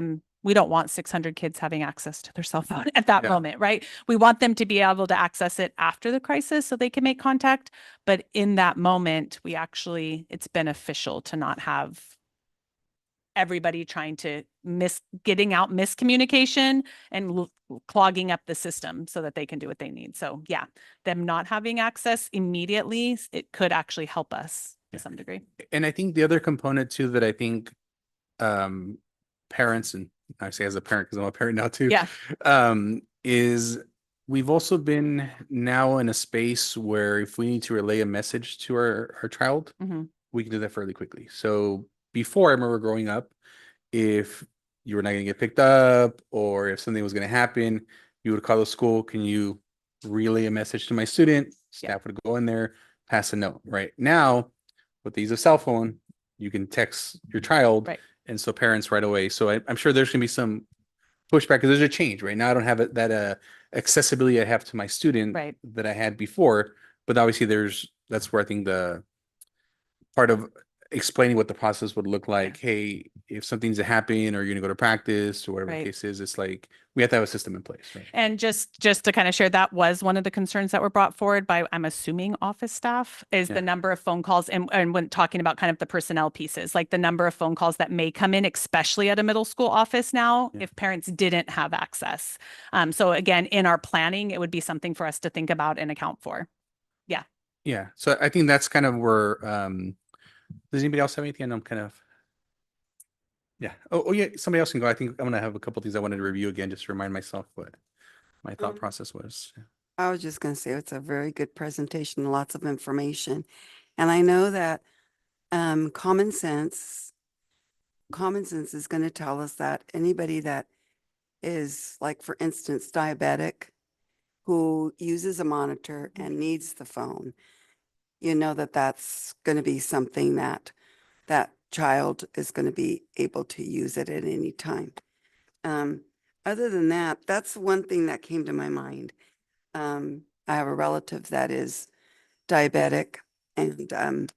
600 kids having access to their cell phone at that Yeah. moment, right? We want them to be able to access it after the crisis so they can make contact. But in that moment, it's beneficial to not have everybody trying to getting out miscommunication and clogging up the system so that they can do what they need. So yeah, them not having access immediately, it could actually help us to some degree. And I think the other component too that I think parents, and I say as a parent because I'm a parent now too, Yeah. is we've also been now in a space where if we need to relay a message to our child, Mhm. we can do that fairly quickly. So before, I remember growing up, if you were not going to get picked up or if something was going to happen, you would call the school. Can you relay a message to my student? Staff would go in there, pass a note. Right now, with the use of cell phone, you can text your child, Right. and so parents right away. So I'm sure there's going to be some pushback because there's a change right now. I don't have that accessibility I have to my student Right. that I had before, but obviously that's where I think the part of explaining what the process would look like. Hey, if something's to happen or you're gonna go to practice or whatever Right. the case is, it's like we have to have a system in place, right? And just to kind of share, that was one of the concerns that were brought forward by, I'm assuming, office staff, is Yeah. the number of phone calls and when talking about kind of the personnel pieces, like the number of phone calls that may come in, especially at a middle school office now, Yeah. if parents didn't have access. So again, in our planning, it would be something for us to think about and account for. Yeah. So I think that's kind of where does anybody else have anything? I'm kind of yeah. Oh yeah, somebody else can go. I think I'm gonna have a couple things I wanted to review again just to remind myself what my thought process was. I was just going to say it's a very good presentation, lots of information. And I know that common sense is going to tell us that anybody that is, like, for instance, diabetic, who uses a monitor and needs the phone, you know that that's going to be something that that child is going to be able to use it at any time. Other than that, that's one thing that came to my mind. I have a relative that is diabetic and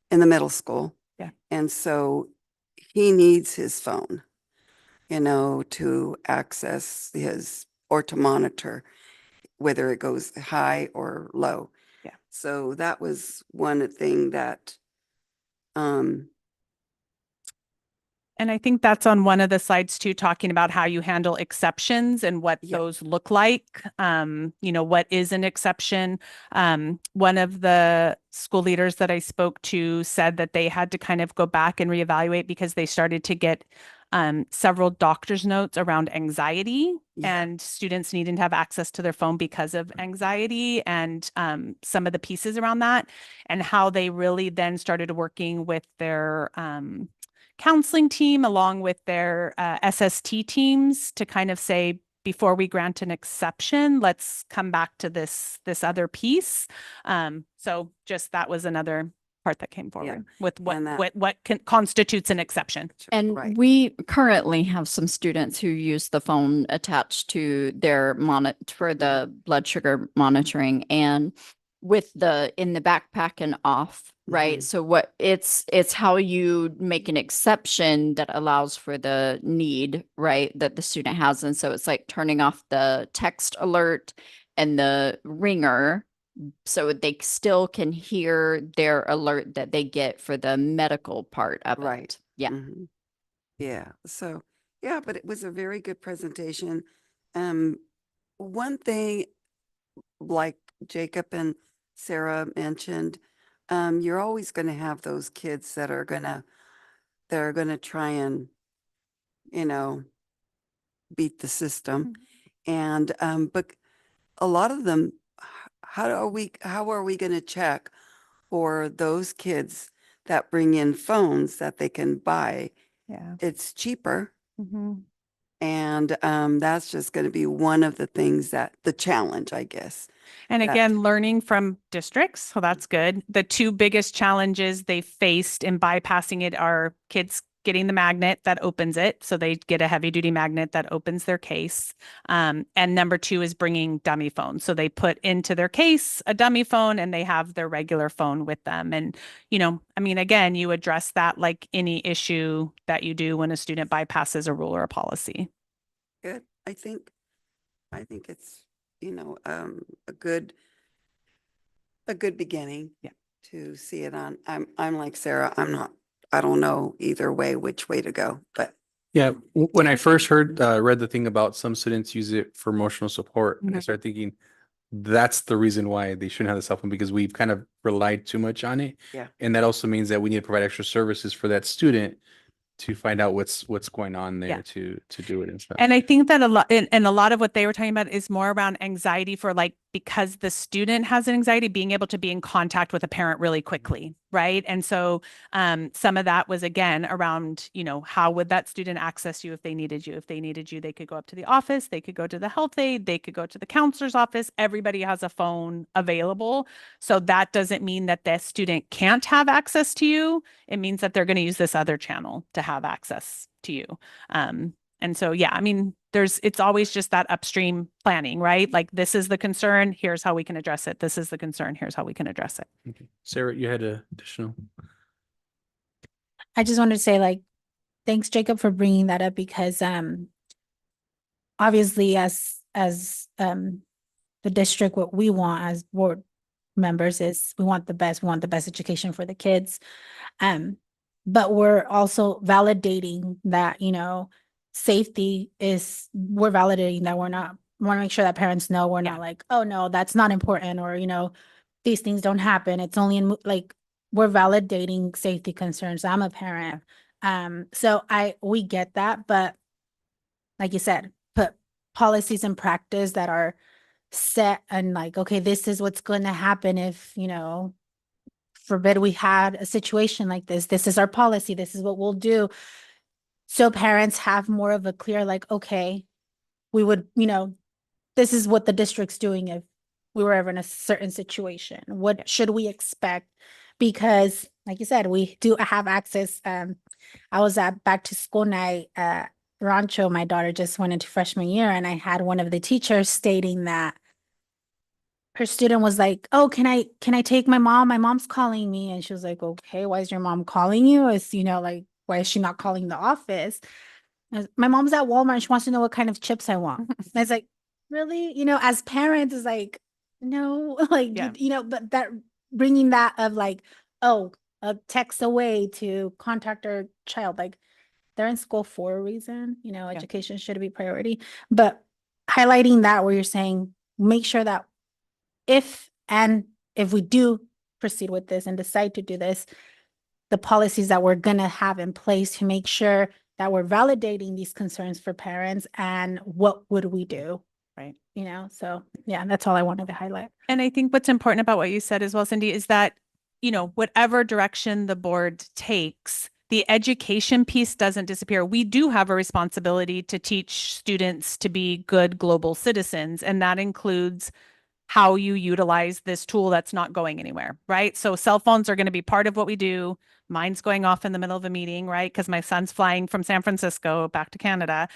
in the middle school. Yeah. And so he needs his phone, you know, to access his or to monitor whether it goes high or low. Yeah. So that was one thing that And I think that's on one of the slides too, talking about how you handle exceptions and what Yeah. those look like. What is an exception? One of the school leaders that I spoke to said that they had to kind of go back and reevaluate because they started to get several doctor's notes around anxiety and students needing to have access to their phone because of anxiety and some of the pieces around that, and how they really then started working with their counseling team along with their SST teams to kind of say, before we grant an exception, let's come back to this other piece. So just that was another part that came forward with And that- what constitutes an exception. And right. we currently have some students who use the phone attached to their for the blood sugar monitoring and with in the backpack and off, right? Mhm. So it's how you make an exception that allows for the need, right, that the student has. And so it's like turning off the text alert and the ringer so they still can hear their alert that they get for the medical part of Right. it. Yeah. Mhm. Yeah. So, yeah, but it was a very good presentation. One thing like Jacob and Sarah mentioned, you're always going to have those kids that are gonna try and, you know, beat the system. And, but a lot of them, how are we going to check for those kids that bring in phones that they can buy? Yeah. It's cheaper. Mm-hmm. And that's just going to be one of the things the challenge, I guess. And that- again, learning from districts, so that's good. The two biggest challenges they faced in bypassing it are kids getting the magnet that opens it. So they get a heavy duty magnet that opens their case. And number two is bringing dummy phones. So they put into their case a dummy phone and they have their regular phone with them. And, you know, I mean, again, you address that like any issue that you do when a student bypasses a rule or a policy. Good. I think it's, a good beginning. Yeah. To see it on. I'm like Sarah. I don't know either way which way to go, but Yeah, when I first read the thing about some students use it for emotional support, I Mhm. started thinking that's the reason why they shouldn't have the cell phone, because we've kind of relied too much on it. Yeah. And that also means that we need to provide extra services for that student to find out what's going on there Yeah. to do it and stuff. And I think that a lot of what they were talking about is more around anxiety for like, because the student has an anxiety, being able to be in contact with a parent really quickly. Right. And so some of that was again around, you know, how would that student access you if they needed you? If they needed you, they could go up to the office, they could go to the health aide, they could go to the counselor's office. Everybody has a phone available. So that doesn't mean that the student can't have access to you. It means that they're going to use this other channel to have access to you. And so, yeah, I mean, it's always just that upstream planning, right? Like, this is the concern, here's how we can address it. This is the concern, here's how we can address it. Okay. Sarah, you had an additional. I just wanted to say, like, thanks, Jacob, for bringing that up because obviously as the district, what we want as board members is we want the best education for the kids. But we're also validating that, you know, we're validating that we want to make sure that parents know we're not like, oh no, that's not important, or, you know, these things don't happen. It's only in like, we're validating safety concerns. I'm a parent. So we get that, but like you said, put policies in practice that are set and like, okay, this is what's going to happen if, you know, forbid we had a situation like this. This is our policy. This is what we'll do. So parents have more of a clear, like, okay, we would, you know, this is what the district's doing if we were ever in a certain situation. What should we expect? Because like you said, we do have access. I was at back to school night at Rancho. My daughter just went into freshman year and I had one of the teachers stating that her student was like, oh, can I take my mom? My mom's calling me. And she was like, okay, why is your mom calling you? It's, you know, like, why is she not calling the office? My mom's at Walmart. She wants to know what kind of chips I want. And it's like, really? You know, as parents, it's like, no, like, Yeah. you know, but that bringing that of like, oh, a text away to contact our child, like they're in school for a reason, you know, education should be priority, but highlighting that where you're saying, make sure that if we do proceed with this and decide to do this, the policies that we're going to have in place to make sure that we're validating these concerns for parents and what would we do? Right. You know, so yeah, that's all I wanted to highlight. And I think what's important about what you said as well, Cindy, is that, you know, whatever direction the board takes, the education piece doesn't disappear. We do have a responsibility to teach students to be good global citizens, and that includes how you utilize this tool that's not going anywhere, right? So cell phones are going to be part of what we do. Mine's going off in the middle of a meeting, right? Because my son's flying from San Francisco back to Canada.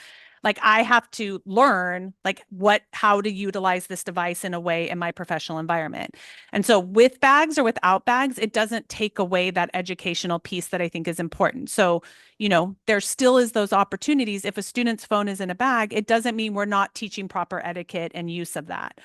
Like, I have to learn like how to utilize this device in a way in my professional environment. And so with bags or without bags, it doesn't take away that educational piece that I think is important. So, you know, there still is those opportunities. If a student's phone is in a bag, it doesn't mean we're not teaching proper etiquette and use of that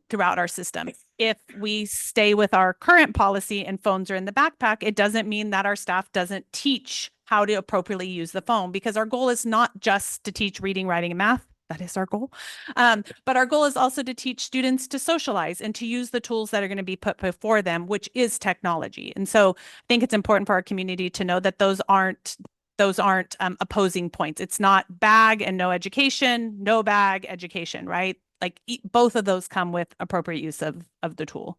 throughout our system. If we stay with our current policy and phones are in the backpack, it doesn't mean that our staff doesn't teach how to appropriately use the phone, because our goal is not just to teach reading, writing, and math that is our goal. But our goal is also to teach students to socialize and to use the tools that are going to be put before them, which is technology. And so I think it's important for our community to know that those aren't opposing points. It's not bag and no education, no bag education, right? Like both of those come with appropriate use of the tool.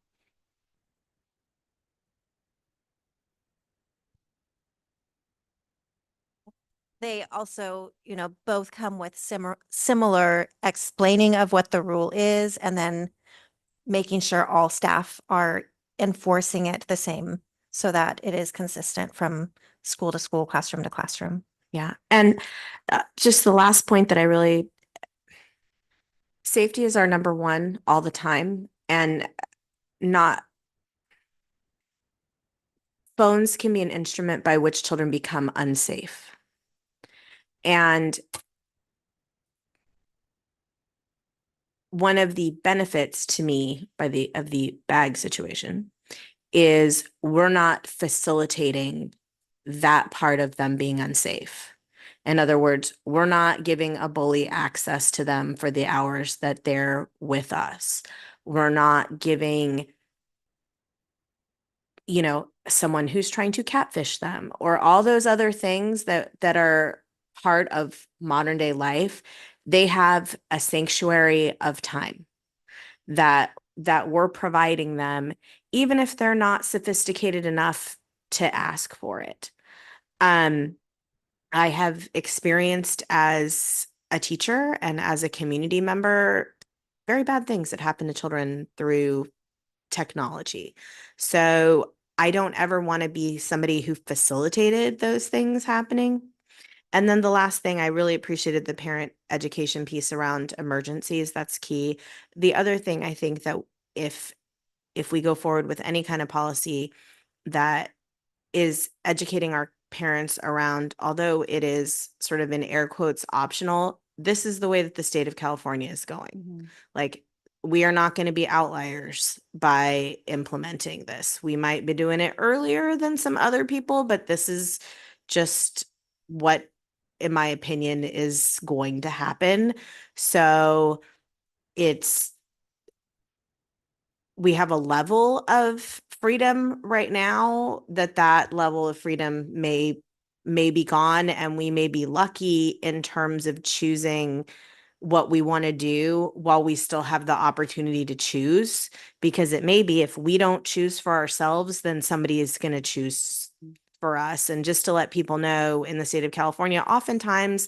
They also, both come with similar explaining of what the rule is and then making sure all staff are enforcing it the same so that it is consistent from school to school, classroom to classroom. Yeah. And just the last point that safety is our number one all the time, and not phones can be an instrument by which children become unsafe. And one of the benefits to me of the bag situation is we're not facilitating that part of them being unsafe. In other words, we're not giving a bully access to them for the hours that they're with us. We're not giving, someone who's trying to catfish them or all those other things that are part of modern day life. They have a sanctuary of time that we're providing them, even if they're not sophisticated enough to ask for it. I have experienced as a teacher and as a community member very bad things that happen to children through technology. So I don't ever want to be somebody who facilitated those things happening. And then the last thing, I really appreciated the parent education piece around emergencies. That's key. The other thing I think that if we go forward with any kind of policy that is educating our parents around, although it is sort of in air quotes optional, this is the way that the state of California is going. Like, we are not going to be outliers by implementing this. We might be doing it earlier than some other people, but this is just what, in my opinion, is going to happen. So we have a level of freedom right now that level of freedom may be gone, and we may be lucky in terms of choosing what we want to do while we still have the opportunity to choose, because it may be if we don't choose for ourselves, then somebody is going to choose for us. And just to let people know, in the state of California, oftentimes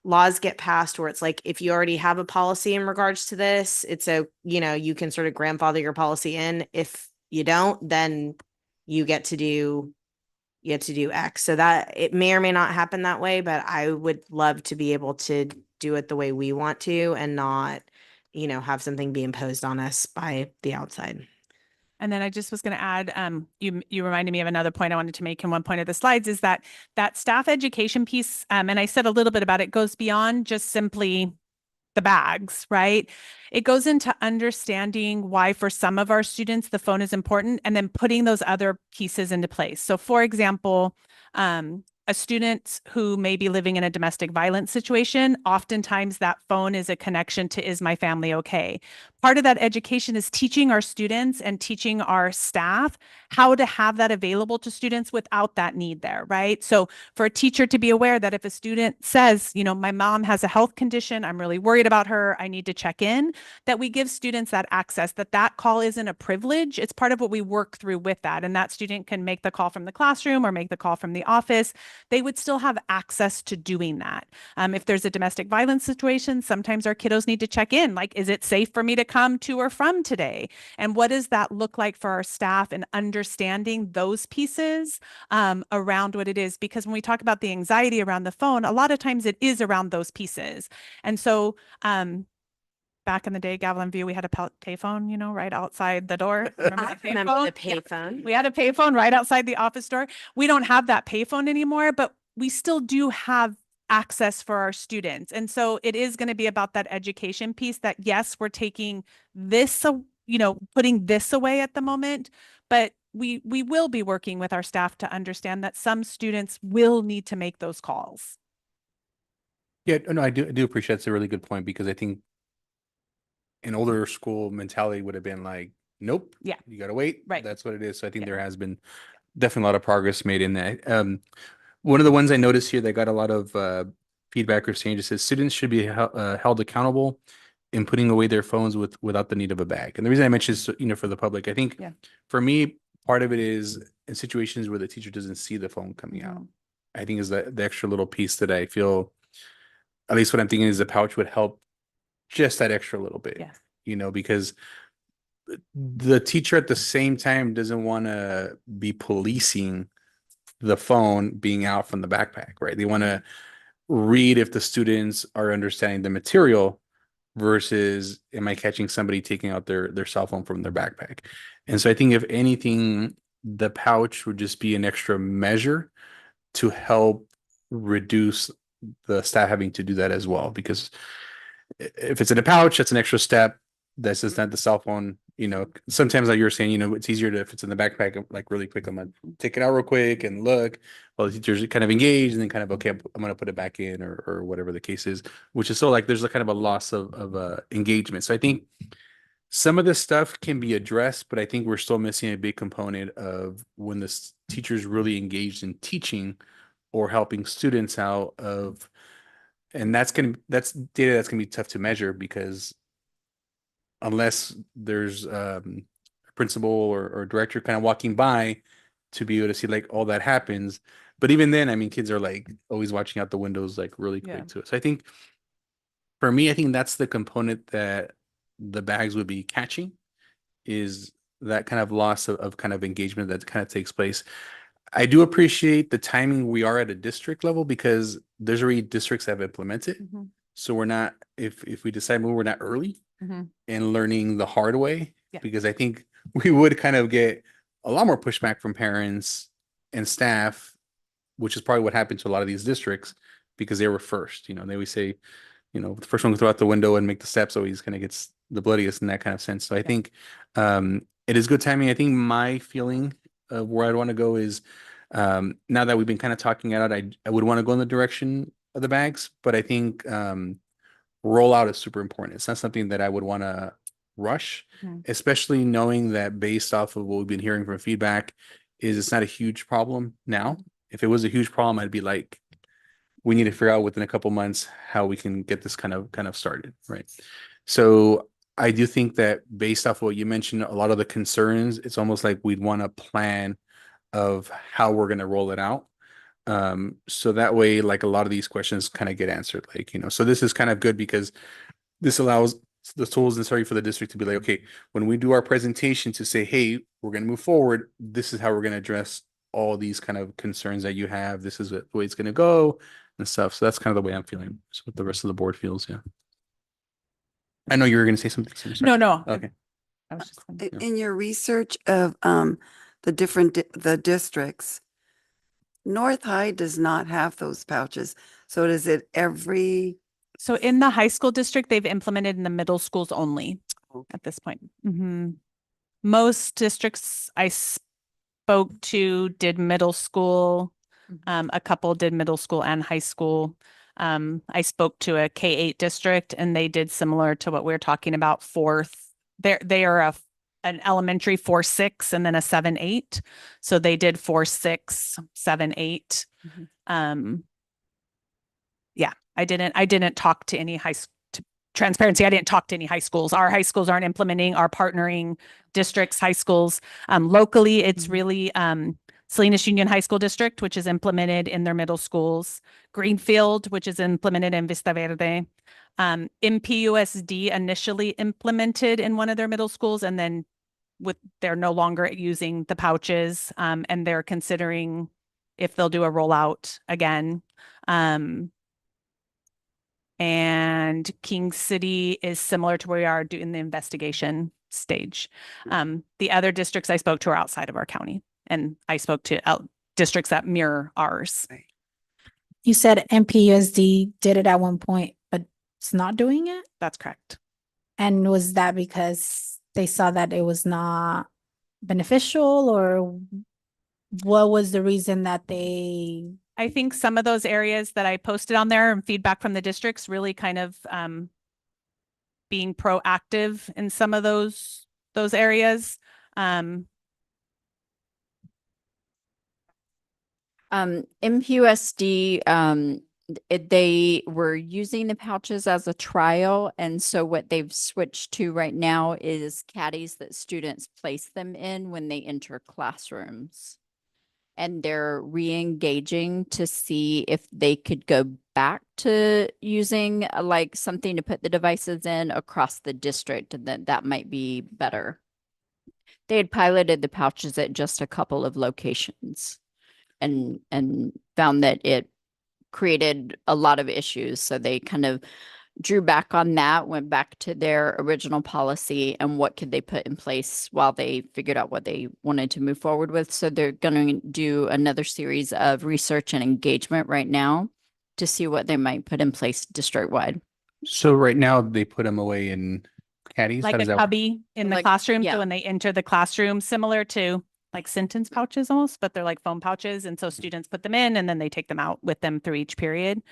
laws get passed where it's like, if you already have a policy in regards to this, it's you can sort of grandfather your policy in. If you don't, then you get to do X. So that it may or may not happen that way, but I would love to be able to do it the way we want to and not, have something be imposed on us by the outside. And then I just was going to add, you reminded me of another point I wanted to make in one point of the slides, is that staff education piece, and I said a little bit about it, goes beyond just simply the bags, right? It goes into understanding why for some of our students the phone is important, and then putting those other pieces into place. So for example, a student who may be living in a domestic violence situation, oftentimes that phone is a connection to, is my family okay? Part of that education is teaching our students and teaching our staff how to have that available to students without that need there, right? So for a teacher to be aware that if a student says, my mom has a health condition, I'm really worried about her, I need to check in, that we give students that access, that call isn't a privilege. It's part of what we work through with that. And that student can make the call from the classroom or make the call from the office. They would still have access to doing that. If there's a domestic violence situation, sometimes our kiddos need to check in, like, is it safe for me to come to or from today? And what does that look like for our staff, and understanding those pieces around what it is? Because when we talk about the anxiety around the phone, a lot of times it is around those pieces. And so back in the day, Gavilan View, we had a payphone, right outside the door. I remember the payphone. Yeah. We had a payphone right outside the office door. We don't have that payphone anymore, but we still do have access for our students. And so it is going to be about that education piece, that yes, we're taking this, putting this away at the moment, but we will be working with our staff to understand that some students will need to make those calls. Yeah, no, I do appreciate it's a really good point because I think an older school mentality would have been like, nope, Yeah. you gotta wait. Right. That's what it is. So I think Yeah. there has been definitely a lot of progress made in that. One of the ones I noticed here that got a lot of feedback or changes says students should be held accountable in putting away their phones without the need of a bag. And the reason I mentioned is, for the public, I think Yeah. for me, part of it is in situations where the teacher doesn't see the phone coming out. Mhm. I think is the extra little piece that I feel, at least what I'm thinking is the pouch would help just that extra little bit, Yes. because the teacher at the same time doesn't want to be policing the phone being out from the backpack, right? They want to read if the students are understanding the material versus am I catching somebody taking out their cell phone from their backpack? And so I think if anything, the pouch would just be an extra measure to help reduce the staff having to do that as well. Because if it's in a pouch, that's an extra step. That's just not the cell phone. Sometimes like you're saying, it's easier to, if it's in the backpack, like really quick, I'm gonna take it out real quick and look while the teacher's kind of engaged and then kind of, okay, I'm gonna put it back in or whatever the case is, which is so like there's a kind of a loss of engagement. So I think some of this stuff can be addressed, but I think we're still missing a big component of when the teacher's really engaged in teaching or helping students out of, and that's data that's gonna be tough to measure because unless there's a principal or director kind of walking by to be able to see like all that happens. But even then, I mean, kids are like always watching out the windows like really quick Yeah. too. So I think for me, I think that's the component that the bags would be catching is that kind of loss of kind of engagement that kind of takes place. I do appreciate the timing we are at a district level because there's already districts that have implemented. Mhm. So we're not, if we decide move, we're not early Mhm. and learning the hard way. Yeah. Because I think we would kind of get a lot more pushback from parents and staff, which is probably what happened to a lot of these districts because they were first. They always say, the first one to throw out the window and make the steps always kind of gets the bloodiest in that kind of sense. So I think it is good timing. I think my feeling of where I'd want to go is now that we've been kind of talking about it, I would want to go in the direction of the bags, but I think rollout is super important. It's not something that I would want to rush, Mhm. especially knowing that based off of what we've been hearing from feedback is it's not a huge problem now. If it was a huge problem, I'd be like, we need to figure out within a couple months how we can get this kind of started, right? So I do think that based off what you mentioned, a lot of the concerns, it's almost like we'd want a plan of how we're going to roll it out. So that way, like a lot of these questions kind of get answered, like, so this is kind of good because this allows the tools necessary for the district to be like, okay, when we do our presentation to say, hey, we're going to move forward, this is how we're going to address all these kind of concerns that you have. This is the way it's going to go and stuff. So that's kind of the way I'm feeling. That's what the rest of the board feels. Yeah. I know you were going to say something. So I'm sorry. No. Okay. I was just. In your research of the districts, North High does not have those pouches. So does it every? So in the high school district, they've implemented in the middle schools only at this point. Mhm. Most districts I spoke to did middle school. A couple did middle school and high school. I spoke to a K-8 district and they did similar to what we we're talking about fourth. They are an elementary 4-6 and then a 7-8. So they did 4-6, 7-8. Yeah, I didn't talk to any transparency. I didn't talk to any high schools. Our high schools aren't implementing, our partnering districts, high schools. Locally, it's really Salinas Union High School District, which is implemented in their middle schools. Greenfield, which is implemented in Vista Verde. MPUSD initially implemented in one of their middle schools, and then they're no longer using the pouches, and they're considering if they'll do a rollout again. And King City is similar to where we are doing the investigation stage. The other districts I spoke to are outside of our county, and I spoke to districts that mirror ours. You said MPUSD did it at one point, but it's not doing it? That's correct. And was that because they saw that it was not beneficial, or what was the reason that they I think some of those areas that I posted on there and feedback from the districts really kind of being proactive in some of those areas. MPUSD, they were using the pouches as a trial. And so what they've switched to right now is caddies that students place them in when they enter classrooms. And they're re-engaging to see if they could go back to using like something to put the devices in across the district, and that might be better. They had piloted the pouches at just a couple of locations and found that it created a lot of issues. So they kind of drew back on that, went back to their original policy and what could they put in place while they figured out what they wanted to move forward with. So they're going to do another series of research and engagement right now to see what they might put in place district-wide. So right now they put them away in caddies. Like How does a that work? cubby in the Like, classroom. yeah. So when they enter the classroom, similar to like sentence pouches almost, but they're like foam pouches. And so students put them in and then they take them out with them through each period.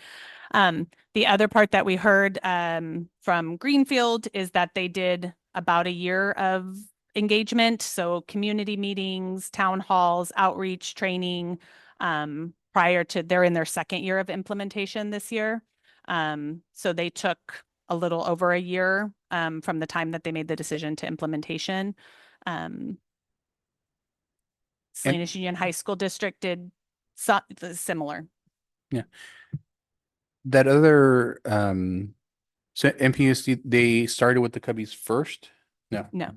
The other part that we heard from Greenfield is that they did about a year of engagement. So community meetings, town halls, outreach, training, prior to they're in their second year of implementation this year. So they took a little over a year from the time that they made the decision to implementation. Salinas Union High School District did similar. Yeah. That other so MPUSD, they started with the cubbies first? No. No.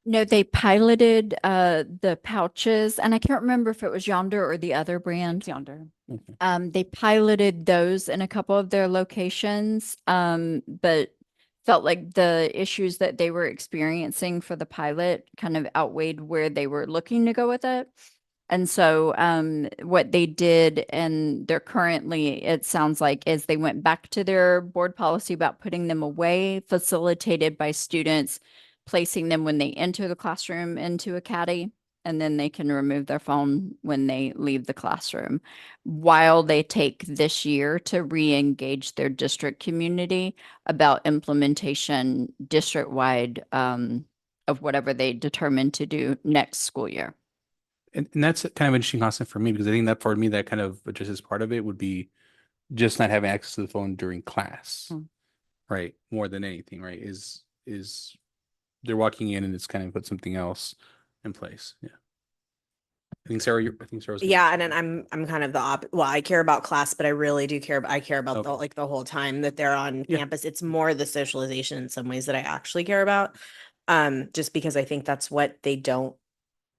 No, they piloted the pouches, and I can't remember if it was Yonder or the other brand. Yonder. Okay. They piloted those in a couple of their locations, but felt like the issues that they were experiencing for the pilot kind of outweighed where they were looking to go with it. And so what they did, and they're currently, it sounds like, is they went back to their board policy about putting them away, facilitated by students placing them when they enter the classroom into a caddy, and then they can remove their phone when they leave the classroom, while they take this year to re-engage their district community about implementation district-wide of whatever they determine to do next school year. And that's kind of interesting concept for me, because I think that for me, that kind of addresses part of it would be just not having access to the phone during class, right? More than anything, right? Is they're walking in and it's kind of put something else in place. Yeah. I think Sarah, Sarah's. Yeah, and then I'm kind of well, I care about class, but I really do care about Okay. the whole time that they're on Yeah. campus. It's more the socialization in some ways that I actually care about. Just because I think that's what they don't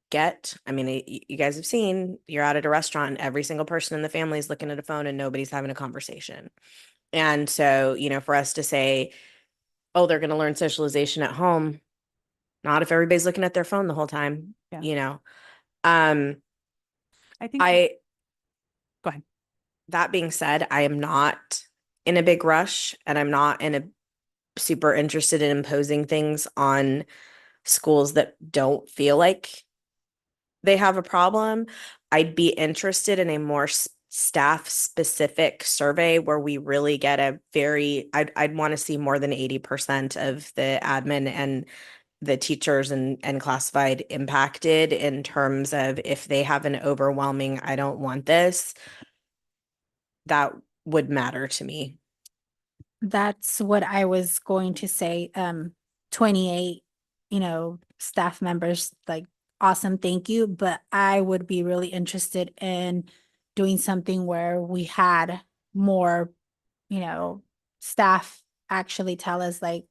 get. I mean, you guys have seen, you're out at a restaurant and every single person in the family is looking at a phone and nobody's having a conversation. And so, for us to say, oh, they're going to learn socialization at home, not if everybody's looking at their phone the whole time, Yeah. I think go ahead. That being said, I am not in a big rush and I'm not in a super interested in imposing things on schools that don't feel like they have a problem. I'd be interested in a more staff specific survey where we really get I'd want to see more than 80% of the admin and the teachers and classified impacted in terms of if they have an overwhelming, I don't want this, that would matter to me. That's what I was going to say. 28, staff members, like, awesome, thank you. But I would be really interested in doing something where we had more, staff actually tell us like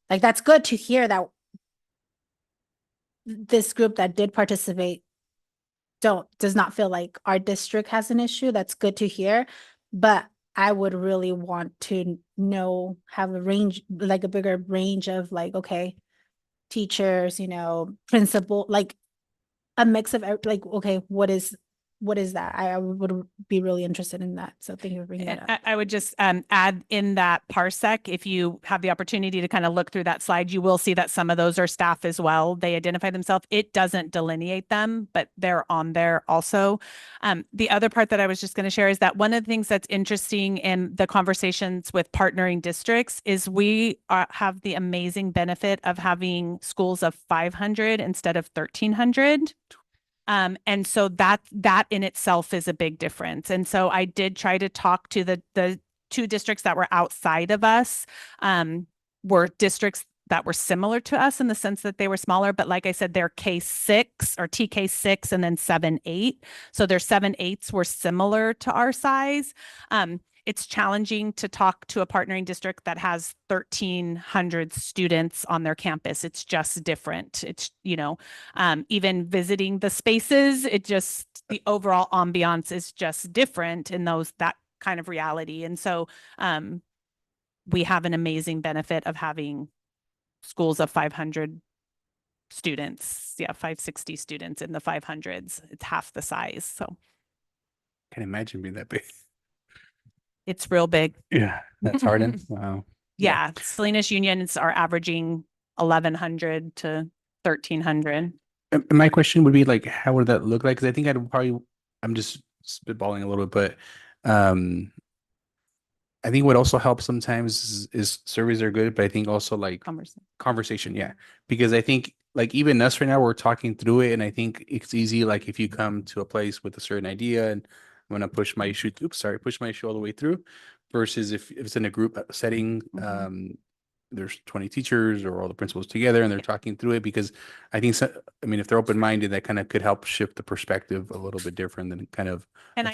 that's good to hear that this group that did participate does not feel like our district has an issue. That's good to hear. But I would really want to have a range, like a bigger range of like, okay, teachers, principal, like a mix of like, okay, what is what is that? I would be really interested in that. So thank you for bringing that up. I would just add in that parsec, if you have the opportunity to kind of look through that slide, you will see that some of those are staff as well. They identify themselves. It doesn't delineate them, but they're on there also. The other part that I was just going to share is that one of the things that's interesting in the conversations with partnering districts is we have the amazing benefit of having schools of 500 instead of 1,300. And so that in itself is a big difference. And so I did try to talk to the two districts that were outside of us, were districts that were similar to us in the sense that they were smaller. But like I said, they're K6 or TK6 and then 7-8. So their 7-8s were similar to our size. It's challenging to talk to a partnering district that has 1,300 students on their campus. It's just different. It's, even visiting the spaces, the overall ambiance is just different in that kind of reality. And so we have an amazing benefit of having schools of 500 students. Yeah, 560 students in the 500s. It's half the size. So Can't imagine being that big. it's real big. Yeah, that's Hardin. Wow. Yeah, Salinas unions are averaging 1,100 to 1,300. And my question would be like, how would that look like? Because I think I'm just spitballing a little bit, but I think what also helps sometimes is surveys are good, but I think also like conversation. Yeah. Because I think like even us right now, we're talking through it. And I think it's easy. Like if you come to a place with a certain idea and I'm going to push my issue, push my issue all the way through versus if it's in a group setting, there's 20 teachers or all the principals together and they're talking through it because I think, if they're open-minded, that kind of could help shift the perspective a little bit different than kind of. And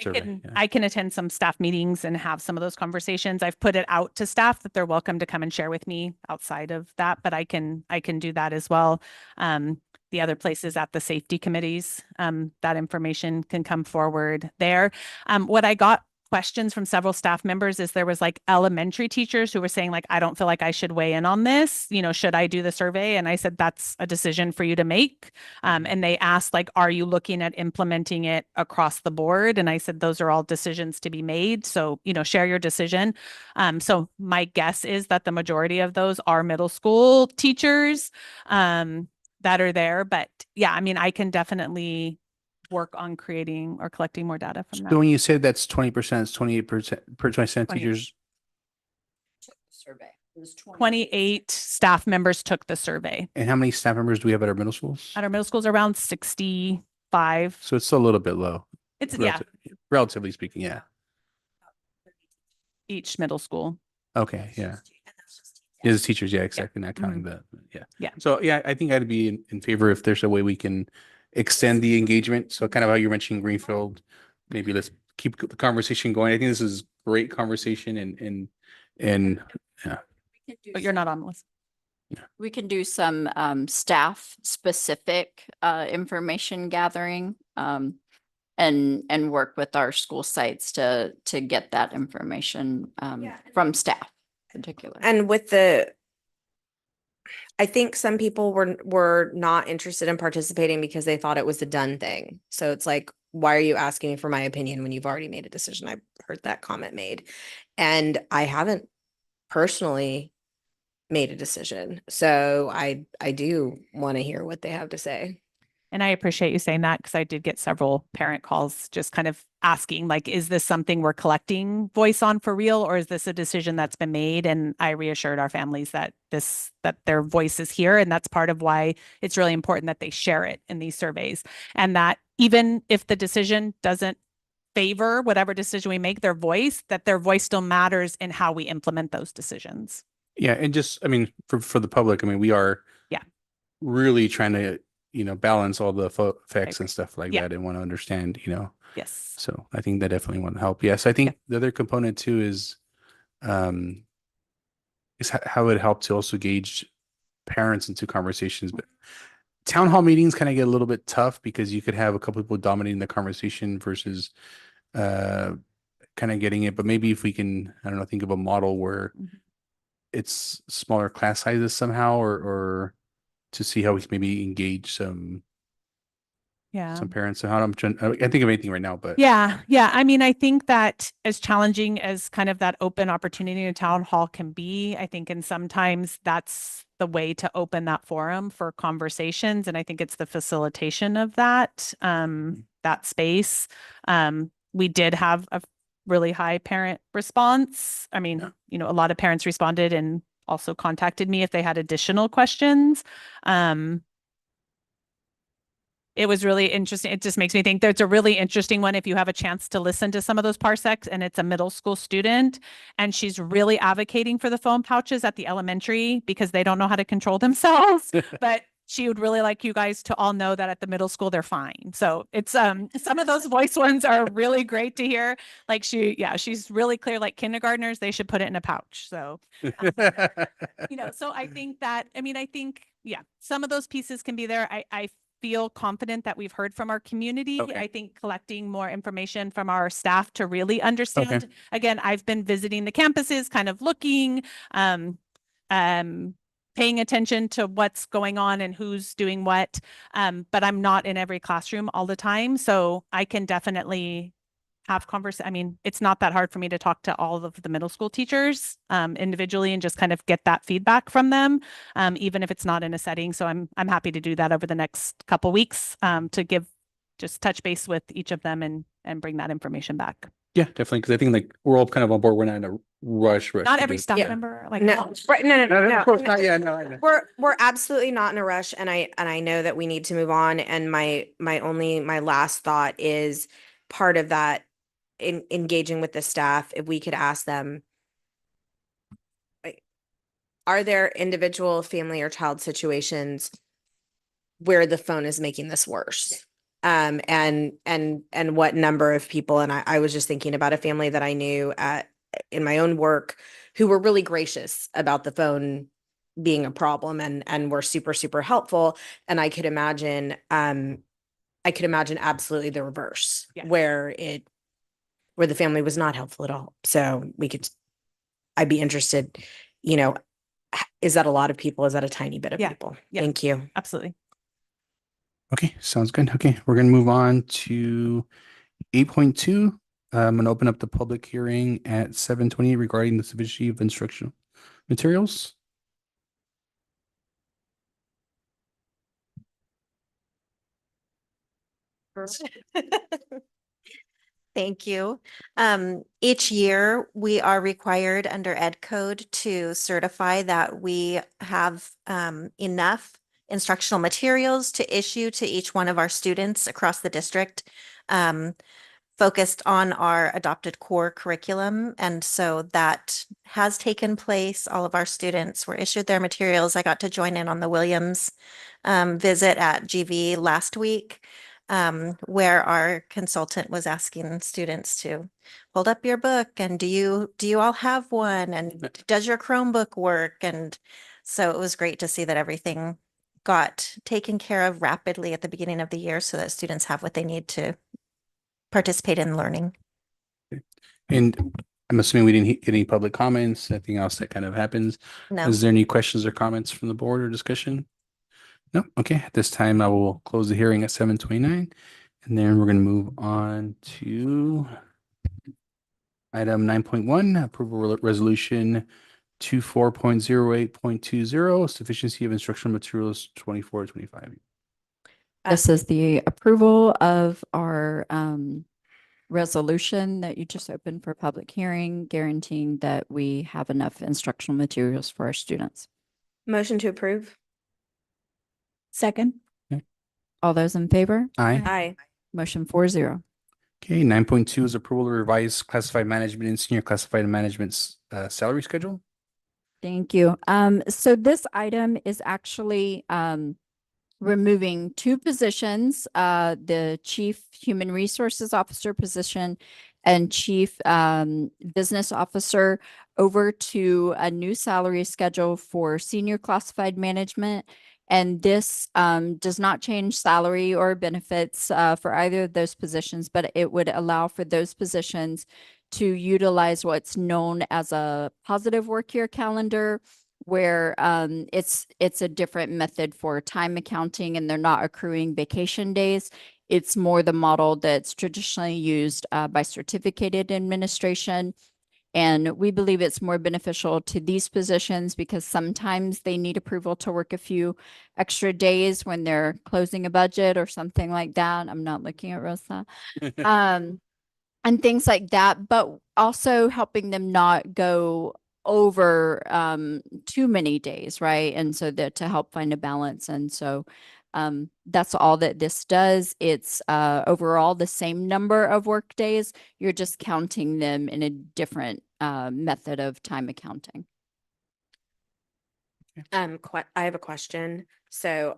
I can attend some staff meetings and have some of those conversations. I've put it out to staff that they're welcome to come and share with me outside of that, but I can do that as well. The other places at the safety committees, that information can come forward there. What I got questions from several staff members is there was like elementary teachers who were saying like, I don't feel like I should weigh in on this, should I do the survey? And I said, that's a decision for you to make. And they asked like, are you looking at implementing it across the board? And I said, those are all decisions to be made. So, share your decision. So my guess is that the majority of those are middle school teachers that are there. But yeah, I can definitely work on creating or collecting more data from that. So when you said that's 20%, it's 28% per 20% teachers. Survey. It was 28 staff members took the survey. And how many staff members do we have at our middle schools? At our middle schools, around 65. So it's still a little bit low. It's relatively speaking, yeah. Each middle school. Okay, yeah. Is teachers, yeah, exactly. Not counting that. Yeah. So yeah, I think I'd be in favor if there's a way we can extend the engagement. So kind of how you're mentioning Greenfield, maybe let's keep the conversation going. I think this is great conversation and yeah. But you're not on the list. We can do some staff specific information gathering and work with our school sites to get that information from staff in particular. And I think some people were not interested in participating because they thought it was a done thing. So it's like, why are you asking me for my opinion when you've already made a decision? I heard that comment made, and I haven't personally made a decision. So I do want to hear what they have to say. And I appreciate you saying that because I did get several parent calls just kind of asking, like, is this something we're collecting voice on for real, or is this a decision that's been made? And I reassured our families that their voice is here. And that's part of why it's really important that they share it in these surveys. And that even if the decision doesn't favor whatever decision we make, their voice still matters in how we implement those decisions. Yeah. And just, for the public, we are really trying to, balance all the effects and stuff like that and want to understand, Yes. So I think that definitely want to help. Yes. I think the other component too is how it helped to also gauge parents into conversations. But town hall meetings kind of get a little bit tough because you could have a couple people dominating the conversation versus kind of getting it. But maybe if we can, I don't know, think of a model where it's smaller class sizes somehow or to see how we can maybe engage some, Yeah. some parents. So how I'm trying, I can't think of anything right now, but Yeah, yeah. I mean, I think that as challenging as kind of that open opportunity in town hall can be, I think, and sometimes that's the way to open that forum for conversations. And I think it's the facilitation of that space. We did have a really high parent response. I mean, a lot of parents responded and also contacted me if they had additional questions. It was really interesting. It just makes me think there's a really interesting one if you have a chance to listen to some of those parsecs, and it's a middle school student and she's really advocating for the phone pouches at the elementary because they don't know how to control themselves. But she would really like you guys to all know that at the middle school they're fine. So it's some of those voice ones are really great to hear. Like she's really clear, like kindergartners, they should put it in a pouch. So so I think that, some of those pieces can be there. I feel confident that we've heard from our community. Okay. I think collecting more information from our staff to really understand. Again, I've been visiting the campuses, kind of looking, paying attention to what's going on and who's doing what. But I'm not in every classroom all the time. So I can definitely have it's not that hard for me to talk to all of the middle school teachers individually and just kind of get that feedback from them, even if it's not in a setting. So I'm happy to do that over the next couple weeks to just touch base with each of them and bring that information back. yeah, definitely. Because I think like we're all kind of on board. We're not in a rush. Not to every do- staff Yeah. member, like No, right, no, No, no, of course no. not. Yeah, no, I know. We're absolutely not in a rush, and I know that we need to move on. And my last thought is part of that in engaging with the staff. If we could ask them, like, are there individual family or child situations where the phone is making this worse? And what number of people? And I was just thinking about a family that I knew in my own work who were really gracious about the phone being a problem and were super, super helpful. And I could imagine absolutely the reverse, Yes. where the family was not helpful at all. So I'd be interested, is that a lot of people? Is that a tiny bit of Yeah. people? Yeah. Thank you. Absolutely. Okay, sounds good. Okay, we're gonna move on to 8.2. I'm gonna open up the public hearing at 7:20 regarding the sufficiency of instructional materials. Thank you. Each year, we are required under Ed Code to certify that we have enough instructional materials to issue to each one of our students across the district, focused on our adopted core curriculum. And so that has taken place. All of our students were issued their materials. I got to join in on the Williams visit at GV last week, where our consultant was asking students to hold up your book and do you all have one, and does your Chromebook work? And so it was great to see that everything got taken care of rapidly at the beginning of the year so that students have what they need to participate in learning. And I'm assuming we didn't get any public comments, anything else that kind of happens. No. Is there any questions or comments from the board or discussion? No. Okay. At this time, I will close the hearing at 7:29, and then we're going to move on to item 9.1, approval resolution 24.08.20, sufficiency of instructional materials 24-25. This is the approval of our resolution that you just opened for public hearing, guaranteeing that we have enough instructional materials for our students. Motion to approve. Second. All those in favor? Aye. Aye. Motion 4-0. Okay. 9.2 is approval to revise classified management and senior classified management's salary schedule. Thank you. So this item is actually removing two positions, the Chief Human Resources Officer position and Chief Business Officer, over to a new salary schedule for senior classified management. And this does not change salary or benefits for either of those positions, but it would allow for those positions to utilize what's known as a positive work year calendar, where it's a different method for time accounting and they're not accruing vacation days. It's more the model that's traditionally used by certificated administration. And we believe it's more beneficial to these positions because sometimes they need approval to work a few extra days when they're closing a budget or something like that. I'm not looking at Rosa. And things like that, but also helping them not go over too many days, right? And so that to help find a balance. And so that's all that this does. It's overall the same number of work days. You're just counting them in a different method of time accounting. I have a question. So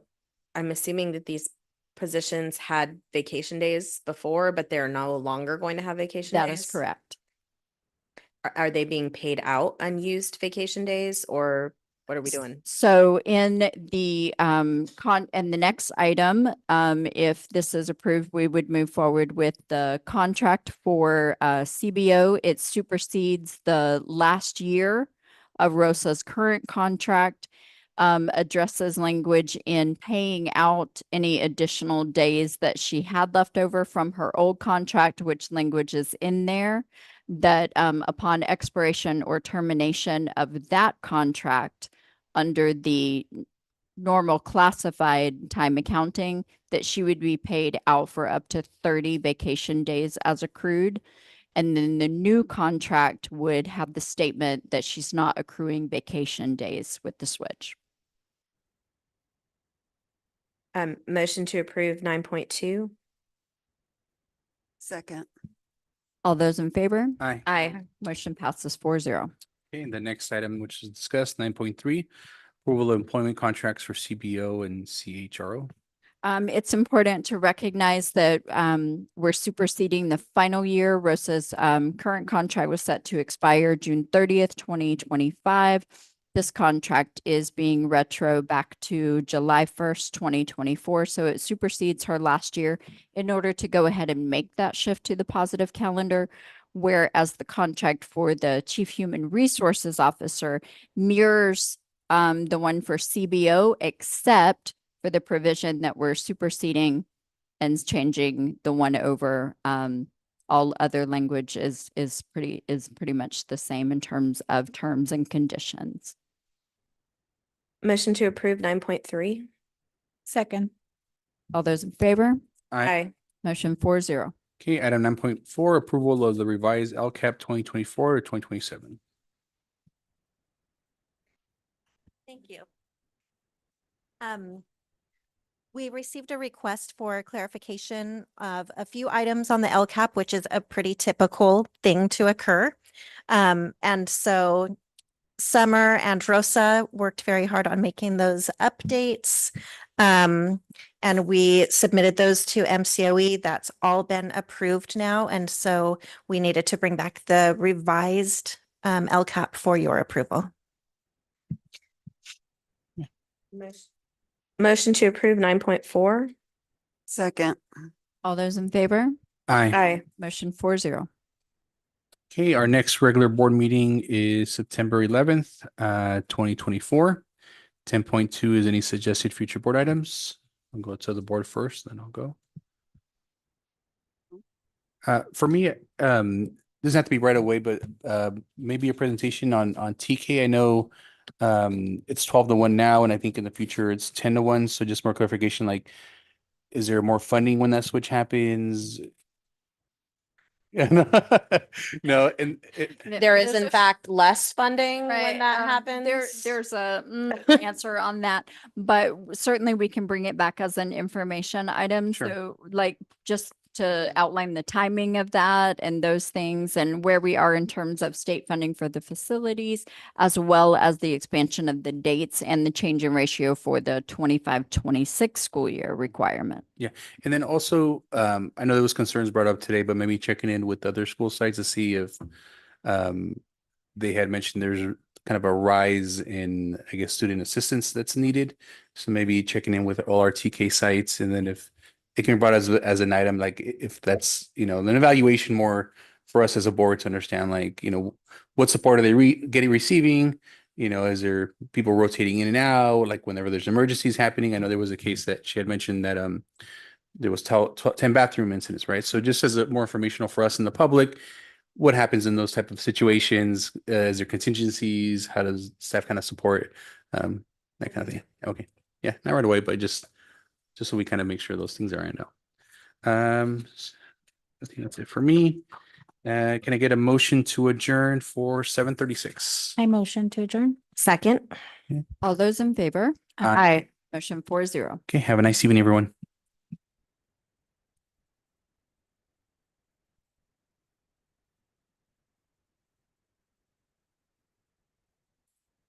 I'm assuming that these positions had vacation days before, but they're no longer going to have vacation That days? is correct. Are they being paid out unused vacation days, or what are we doing? So in the in the next item, if this is approved, we would move forward with the contract for CBO. It supersedes the last year of Rosa's current contract, addresses language in paying out any additional days that she had left over from her old contract, which language is in there, that upon expiration or termination of that contract under the normal classified time accounting, that she would be paid out for up to 30 vacation days as accrued. And then the new contract would have the statement that she's not accruing vacation days with the switch. Motion to approve 9.2. Second. All those in favor? Aye. Aye. Motion passes 4-0. Okay, and the next item, which is discussed, 9.3, approval of employment contracts for CBO and CHRO. It's important to recognize that we're superseding the final year. Rosa's current contract was set to expire June 30th, 2025. This contract is being retro back to July 1st, 2024. So it supersedes her last year in order to go ahead and make that shift to the positive calendar. Whereas the contract for the Chief Human Resources Officer mirrors the one for CBO, except for the provision that we're superseding and changing the one over. All other language is pretty much the same in terms of terms and conditions. Motion to approve 9.3. Second. All those in favor? Aye. Motion 4-0. Okay, item 9.4, approval of the revised LCAP 2024 to 2027. Thank you. We received a request for clarification of a few items on the LCAP, which is a pretty typical thing to occur. And so Summer and Rosa worked very hard on making those updates. And we submitted those to MCOE. That's all been approved now. And so we needed to bring back the revised LCAP for your approval. Motion to approve 9.4. Second. All those in favor? Aye. Aye. Motion 4-0. Okay, our next regular board meeting is September 11th, 2024. 10.2 is any suggested future board items. I'll go to the board first, then I'll go. For me, doesn't have to be right away, but maybe a presentation on TK. I know it's 12-1 now, and I think in the future it's 10-1. So just more clarification, like, is there more funding when that switch happens? No, and There is in fact less funding Right, when that happens. There's a answer on that, but certainly we can bring it back as an information item. Sure. So like just to outline the timing of that and those things and where we are in terms of state funding for the facilities, as well as the expansion of the dates and the change in ratio for the 25-26 school year requirement. yeah, and then also I know there was concerns brought up today, but maybe checking in with other school sites to see if they had mentioned there's kind of a rise in, I guess, student assistance that's needed. So maybe checking in with all our TK sites, and then if it can be brought as an item, like if that's, an evaluation more for us as a board to understand, like, what support are they receiving? Is there people rotating in and out? Like whenever there's emergencies happening, I know there was a case that she had mentioned that there was 10 bathroom incidents, right? So just as a more informational for us in the public, what happens in those type of situations? Is there contingencies? How does staff kind of support that kind of thing? Okay, yeah, not right away, but just so we kind of make sure those things are in now. I think that's it for me. Can I get a motion to adjourn for 7:36? I motion to adjourn. Second. All those in favor? Aye. Motion 4-0. Okay, have a nice evening, everyone.